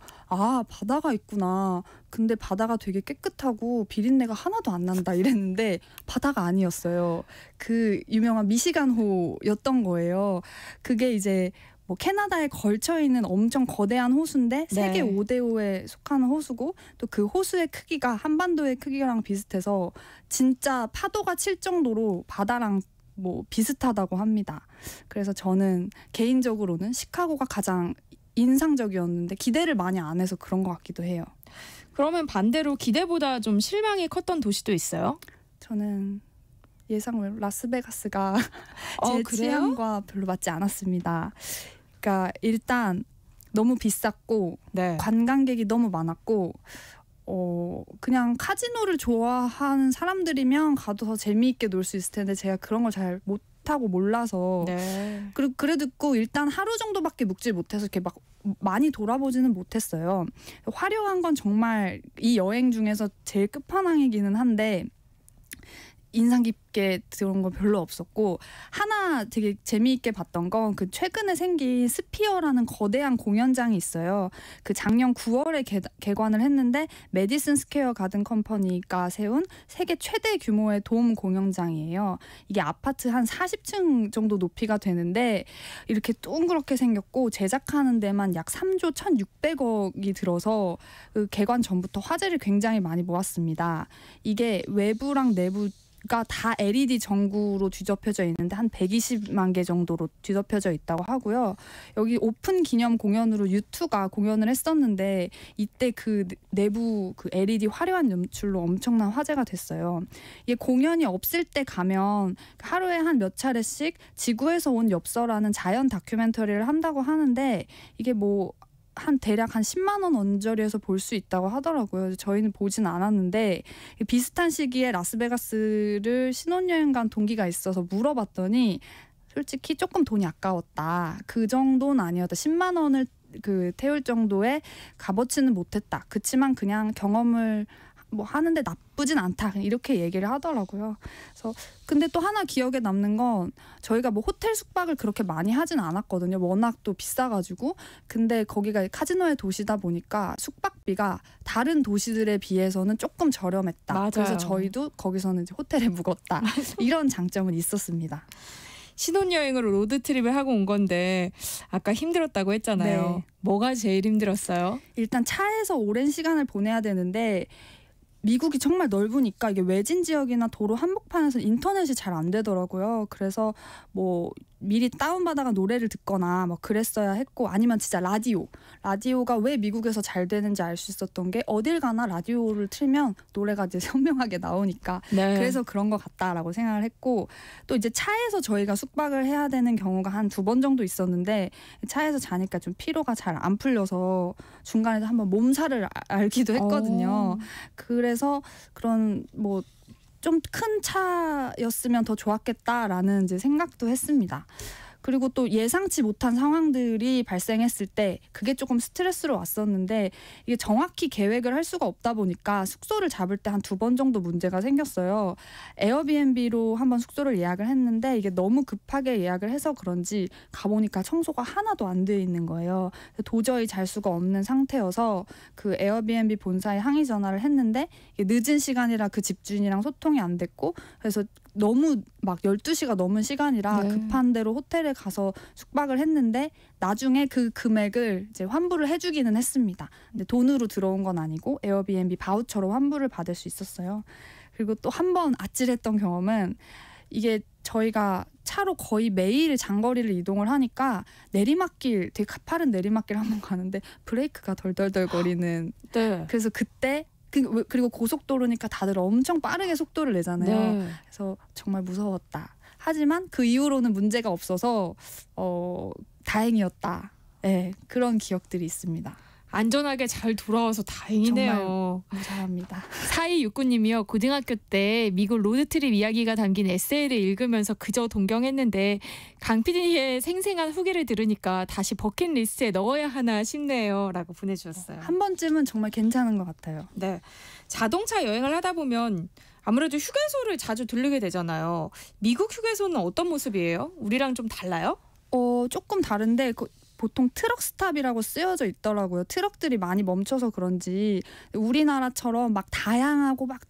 바다가 있구나. 근데 바다가 되게 깨끗하고 비린내가 하나도 안 난다 이랬는데 바다가 아니었어요. 그 유명한 미시간호였던 거예요. 그게 이제 뭐 캐나다에 걸쳐 있는 엄청 거대한 호수인데 세계 5대5에 속하는 호수고 또 그 호수의 크기가 한반도의 크기랑 비슷해서 진짜 파도가 칠 정도로 바다랑 뭐 비슷하다고 합니다. 그래서 저는 개인적으로는 시카고가 가장 인상적이었는데 기대를 많이 안 해서 그런 것 같기도 해요. 그러면 반대로 기대보다 좀 실망이 컸던 도시도 있어요? 저는 예상외로 라스베가스가 제 그래요? 취향과 별로 맞지 않았습니다. 그러니까 일단 너무 비쌌고 관광객이 너무 많았고 그냥 카지노를 좋아하는 사람들이면 가도 더 재미있게 놀 수 있을 텐데 제가 그런 걸 잘 못하고 몰라서 그리고 그래도 일단 하루 정도밖에 묵질 못해서 이렇게 막 많이 돌아보지는 못했어요. 화려한 건 정말 이 여행 중에서 제일 끝판왕이기는 한데 인상 깊게 들어온 건 별로 없었고 하나 되게 재미있게 봤던 건 그 최근에 생긴 스피어라는 거대한 공연장이 있어요. 그 작년 9월에 개관을 했는데 메디슨 스퀘어 가든 컴퍼니가 세운 세계 최대 규모의 돔 공연장이에요. 이게 아파트 한 40층 정도 높이가 되는데 이렇게 둥그렇게 생겼고 제작하는 데만 약 3조 1,600억이 들어서 그 개관 전부터 화제를 굉장히 많이 모았습니다. 이게 외부랑 내부 가 다 LED 전구로 뒤덮여져 있는데 한 120만 개 정도로 뒤덮여져 있다고 하고요. 여기 오픈 기념 공연으로 U2가 공연을 했었는데 이때 그 내부 그 LED 화려한 연출로 엄청난 화제가 됐어요. 이게 공연이 없을 때 가면 하루에 한 몇 차례씩 지구에서 온 엽서라는 자연 다큐멘터리를 한다고 하는데 이게 뭐 대략 한 10만 원 언저리에서 볼 수 있다고 하더라고요. 저희는 보진 않았는데 비슷한 시기에 라스베가스를 신혼여행 간 동기가 있어서 물어봤더니 솔직히 조금 돈이 아까웠다. 그 정도는 아니었다. 10만 원을 태울 정도의 값어치는 못했다. 그치만 그냥 경험을 뭐 하는데 나쁘진 않다 이렇게 얘기를 하더라고요. 그래서 근데 또 하나 기억에 남는 건 저희가 뭐 호텔 숙박을 그렇게 많이 하진 않았거든요. 워낙 또 비싸가지고. 근데 거기가 카지노의 도시다 보니까 숙박비가 다른 도시들에 비해서는 조금 저렴했다. 맞아요. 그래서 저희도 거기서는 이제 호텔에 묵었다. 이런 장점은 있었습니다. 신혼여행으로 로드트립을 하고 온 건데 아까 힘들었다고 했잖아요. 네. 뭐가 제일 힘들었어요? 일단 차에서 오랜 시간을 보내야 되는데 미국이 정말 넓으니까 이게 외진 지역이나 도로 한복판에서 인터넷이 잘 안 되더라고요. 그래서 뭐 미리 다운받아가 노래를 듣거나 뭐 그랬어야 했고 아니면 진짜 라디오가 왜 미국에서 잘 되는지 알 수 있었던 게 어딜 가나 라디오를 틀면 노래가 이제 선명하게 나오니까 그래서 그런 것 같다라고 생각을 했고 또 이제 차에서 저희가 숙박을 해야 되는 경우가 한 2번 정도 있었는데 차에서 자니까 좀 피로가 잘 안 풀려서 중간에 한번 몸살을 앓기도 했거든요. 그래서 그런 뭐 좀 큰 차였으면 더 좋았겠다라는 이제 생각도 했습니다. 그리고 또 예상치 못한 상황들이 발생했을 때 그게 조금 스트레스로 왔었는데 이게 정확히 계획을 할 수가 없다 보니까 숙소를 잡을 때 한 2번 정도 문제가 생겼어요. 에어비앤비로 한번 숙소를 예약을 했는데 이게 너무 급하게 예약을 해서 그런지 가보니까 청소가 하나도 안 돼 있는 거예요. 도저히 잘 수가 없는 상태여서 그 에어비앤비 본사에 항의 전화를 했는데 이게 늦은 시간이라 그 집주인이랑 소통이 안 됐고 그래서 너무 막 12시가 넘은 시간이라 급한 대로 호텔에 가서 숙박을 했는데 나중에 그 금액을 이제 환불을 해주기는 했습니다. 근데 돈으로 들어온 건 아니고 에어비앤비 바우처로 환불을 받을 수 있었어요. 그리고 또 한 번 아찔했던 경험은 이게 저희가 차로 거의 매일 장거리를 이동을 하니까 내리막길 되게 가파른 내리막길 한번 가는데 브레이크가 덜덜덜거리는 그래서 그때 그리고 고속도로니까 다들 엄청 빠르게 속도를 내잖아요. 그래서 정말 무서웠다. 하지만 그 이후로는 문제가 없어서 다행이었다. 네, 그런 기억들이 있습니다. 안전하게 잘 돌아와서 다행이네요. 감사합니다. 4269님이요. 고등학교 때 미국 로드트립 이야기가 담긴 에세이를 읽으면서 그저 동경했는데 강 PD의 생생한 후기를 들으니까 다시 버킷리스트에 넣어야 하나 싶네요. 라고 보내주셨어요. 한 번쯤은 정말 괜찮은 것 같아요. 네, 자동차 여행을 하다 보면 아무래도 휴게소를 자주 들르게 되잖아요. 미국 휴게소는 어떤 모습이에요? 우리랑 좀 달라요? 조금 다른데 보통 트럭 스탑이라고 쓰여져 있더라고요. 트럭들이 많이 멈춰서 그런지 우리나라처럼 막 다양하고 막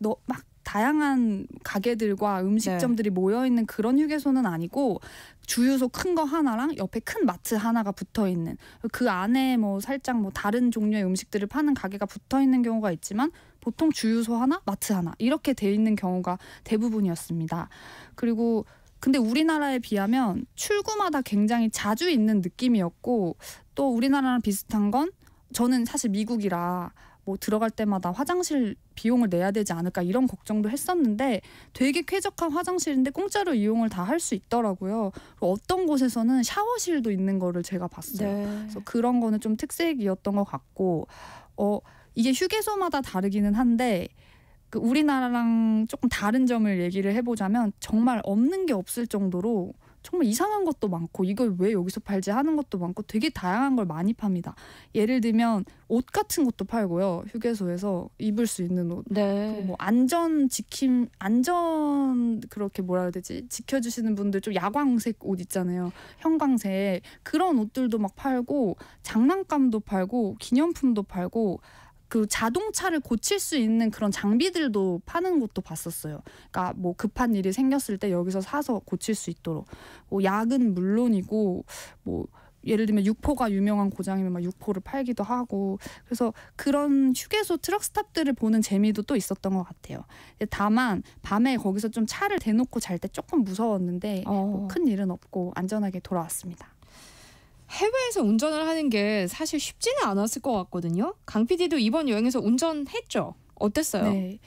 다양한 가게들과 음식점들이 모여 있는 그런 휴게소는 아니고 주유소 큰 거 하나랑 옆에 큰 마트 하나가 붙어 있는 그 안에 뭐 살짝 뭐 다른 종류의 음식들을 파는 가게가 붙어 있는 경우가 있지만 보통 주유소 하나, 마트 하나 이렇게 돼 있는 경우가 대부분이었습니다. 그리고 근데 우리나라에 비하면 출구마다 굉장히 자주 있는 느낌이었고 또 우리나라랑 비슷한 건 저는 사실 미국이라 뭐 들어갈 때마다 화장실 비용을 내야 되지 않을까 이런 걱정도 했었는데 되게 쾌적한 화장실인데 공짜로 이용을 다 할 수 있더라고요. 어떤 곳에서는 샤워실도 있는 거를 제가 봤어요. 네. 그래서 그런 거는 좀 특색이었던 것 같고 이게 휴게소마다 다르기는 한데 그 우리나라랑 조금 다른 점을 얘기를 해보자면 정말 없는 게 없을 정도로 정말 이상한 것도 많고 이걸 왜 여기서 팔지 하는 것도 많고 되게 다양한 걸 많이 팝니다. 예를 들면 옷 같은 것도 팔고요. 휴게소에서 입을 수 있는 옷. 네. 뭐 안전 그렇게 뭐라 해야 되지? 지켜주시는 분들 좀 야광색 옷 있잖아요. 형광색 그런 옷들도 막 팔고 장난감도 팔고 기념품도 팔고 그 자동차를 고칠 수 있는 그런 장비들도 파는 곳도 봤었어요. 그러니까 뭐 급한 일이 생겼을 때 여기서 사서 고칠 수 있도록. 뭐 약은 물론이고 뭐 예를 들면 육포가 유명한 고장이면 막 육포를 팔기도 하고 그래서 그런 휴게소 트럭 스탑들을 보는 재미도 또 있었던 것 같아요. 다만 밤에 거기서 좀 차를 대놓고 잘 때 조금 무서웠는데 뭐 큰 일은 없고 안전하게 돌아왔습니다. 해외에서 운전을 하는 게 사실 쉽지는 않았을 것 같거든요. 강 PD도 이번 여행에서 운전했죠? 어땠어요? 네.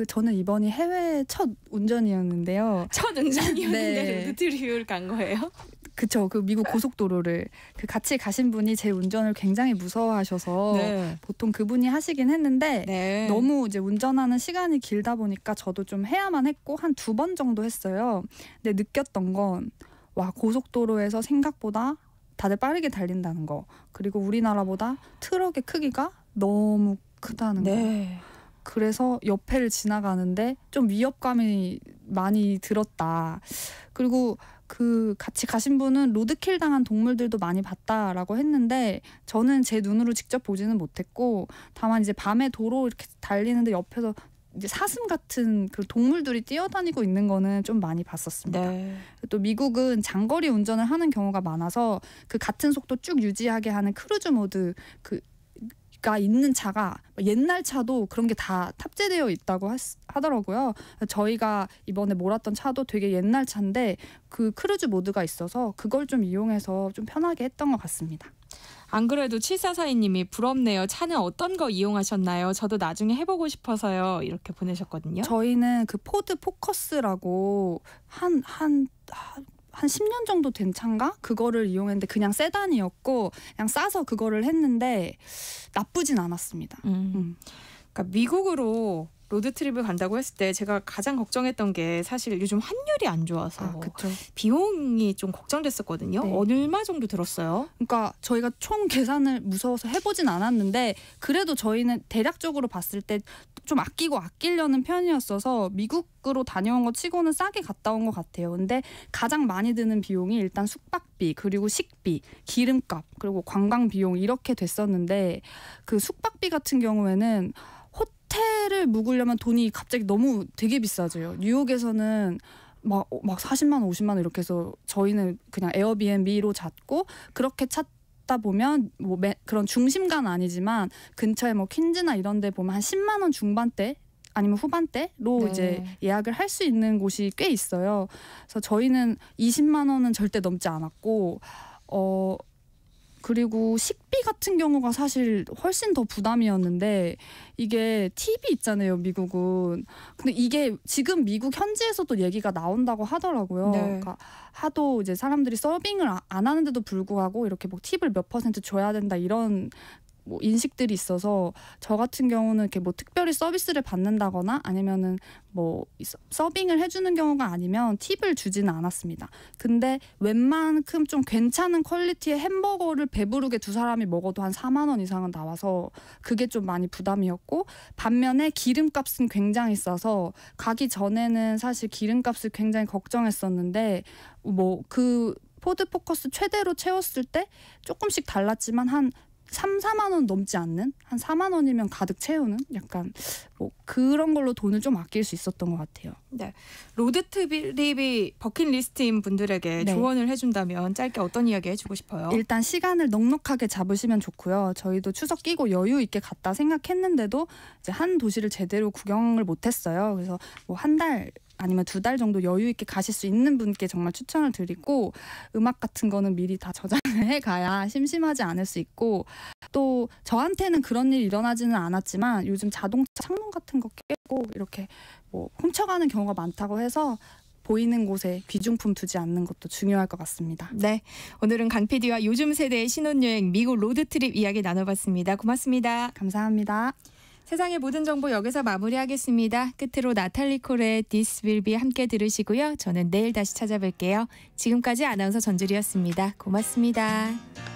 저는 이번이 해외 첫 운전이었는데요. 첫 운전이었는데 네. 로드트립을 간 거예요? 그쵸. 그 미국 고속도로를 같이 가신 분이 제 운전을 굉장히 무서워하셔서 네. 보통 그분이 하시긴 했는데 네. 너무 이제 운전하는 시간이 길다 보니까 저도 좀 해야만 했고 한 2번 정도 했어요. 근데 느꼈던 건 고속도로에서 생각보다 다들 빠르게 달린다는 거. 그리고 우리나라보다 트럭의 크기가 너무 크다는 거. 그래서 옆에를 지나가는데 좀 위협감이 많이 들었다. 그리고 같이 가신 분은 로드킬 당한 동물들도 많이 봤다라고 했는데 저는 제 눈으로 직접 보지는 못했고 다만 이제 밤에 도로 이렇게 달리는데 옆에서 이제 사슴 같은 그 동물들이 뛰어다니고 있는 거는 좀 많이 봤었습니다. 네. 또 미국은 장거리 운전을 하는 경우가 많아서 그 같은 속도 쭉 유지하게 하는 크루즈 모드 가 있는 차가 옛날 차도 그런 게 다 탑재되어 있다고 하더라고요. 저희가 이번에 몰았던 차도 되게 옛날 차인데 그 크루즈 모드가 있어서 그걸 좀 이용해서 좀 편하게 했던 것 같습니다. 안 그래도 7442님이 부럽네요. 차는 어떤 거 이용하셨나요? 저도 나중에 해보고 싶어서요. 이렇게 보내셨거든요. 저희는 그 포드 포커스라고 한 10년 정도 된 차인가? 그거를 이용했는데 그냥 세단이었고 그냥 싸서 그거를 했는데 나쁘진 않았습니다. 그러니까 미국으로 로드트립을 간다고 했을 때 제가 가장 걱정했던 게 사실 요즘 환율이 안 좋아서 비용이 좀 걱정됐었거든요. 네. 얼마 정도 들었어요? 그러니까 저희가 총 계산을 무서워서 해보진 않았는데 그래도 저희는 대략적으로 봤을 때 좀 아끼려는 편이었어서 미국으로 다녀온 거 치고는 싸게 갔다 온 것 같아요. 근데 가장 많이 드는 비용이 일단 숙박비 그리고 식비, 기름값 그리고 관광 비용 이렇게 됐었는데 그 숙박비 같은 경우에는 호텔을 묵으려면 돈이 갑자기 너무 되게 비싸져요. 뉴욕에서는 막 40만 원, 50만 원 이렇게 해서 저희는 그냥 에어비앤비로 잤고 그렇게 찾다 보면 뭐 그런 중심가는 아니지만 근처에 뭐 퀸즈나 이런 데 보면 한 10만 원 중반대 아니면 후반대로 이제 예약을 할 수 있는 곳이 꽤 있어요. 그래서 저희는 20만 원은 절대 넘지 않았고 그리고 식비 같은 경우가 사실 훨씬 더 부담이었는데 이게 팁이 있잖아요, 미국은. 근데 이게 지금 미국 현지에서도 얘기가 나온다고 하더라고요. 그러니까 하도 이제 사람들이 서빙을 안 하는데도 불구하고 이렇게 뭐 팁을 몇 % 줘야 된다 이런 뭐 인식들이 있어서 저 같은 경우는 이렇게 뭐 특별히 서비스를 받는다거나 아니면은 뭐 서빙을 해주는 경우가 아니면 팁을 주지는 않았습니다. 근데 웬만큼 좀 괜찮은 퀄리티의 햄버거를 배부르게 두 사람이 먹어도 한 4만 원 이상은 나와서 그게 좀 많이 부담이었고, 반면에 기름값은 굉장히 싸서 가기 전에는 사실 기름값을 굉장히 걱정했었는데 뭐 그 포드 포커스 최대로 채웠을 때 조금씩 달랐지만 한 4만 원 넘지 않는, 한 4만 원이면 가득 채우는, 약간 뭐 그런 걸로 돈을 좀 아낄 수 있었던 것 같아요. 네, 로드트립이 버킷리스트인 분들에게 네. 조언을 해준다면 짧게 어떤 이야기 해주고 싶어요? 일단 시간을 넉넉하게 잡으시면 좋고요. 저희도 추석 끼고 여유 있게 갔다 생각했는데도 이제 한 도시를 제대로 구경을 못했어요. 그래서 뭐 한 달 아니면 2달 정도 여유 있게 가실 수 있는 분께 정말 추천을 드리고, 음악 같은 거는 미리 다 저장을 해가야 심심하지 않을 수 있고, 또 저한테는 그런 일이 일어나지는 않았지만 요즘 자동차 창문 같은 거 깨고 이렇게 뭐 훔쳐가는 경우가 많다고 해서 보이는 곳에 귀중품 두지 않는 것도 중요할 것 같습니다. 네, 오늘은 강 PD와 요즘 세대의 신혼여행 미국 로드트립 이야기 나눠봤습니다. 고맙습니다. 감사합니다. 세상의 모든 정보 여기서 마무리하겠습니다. 끝으로 나탈리 콜의 This Will Be 함께 들으시고요. 저는 내일 다시 찾아뵐게요. 지금까지 아나운서 전주리였습니다. 고맙습니다.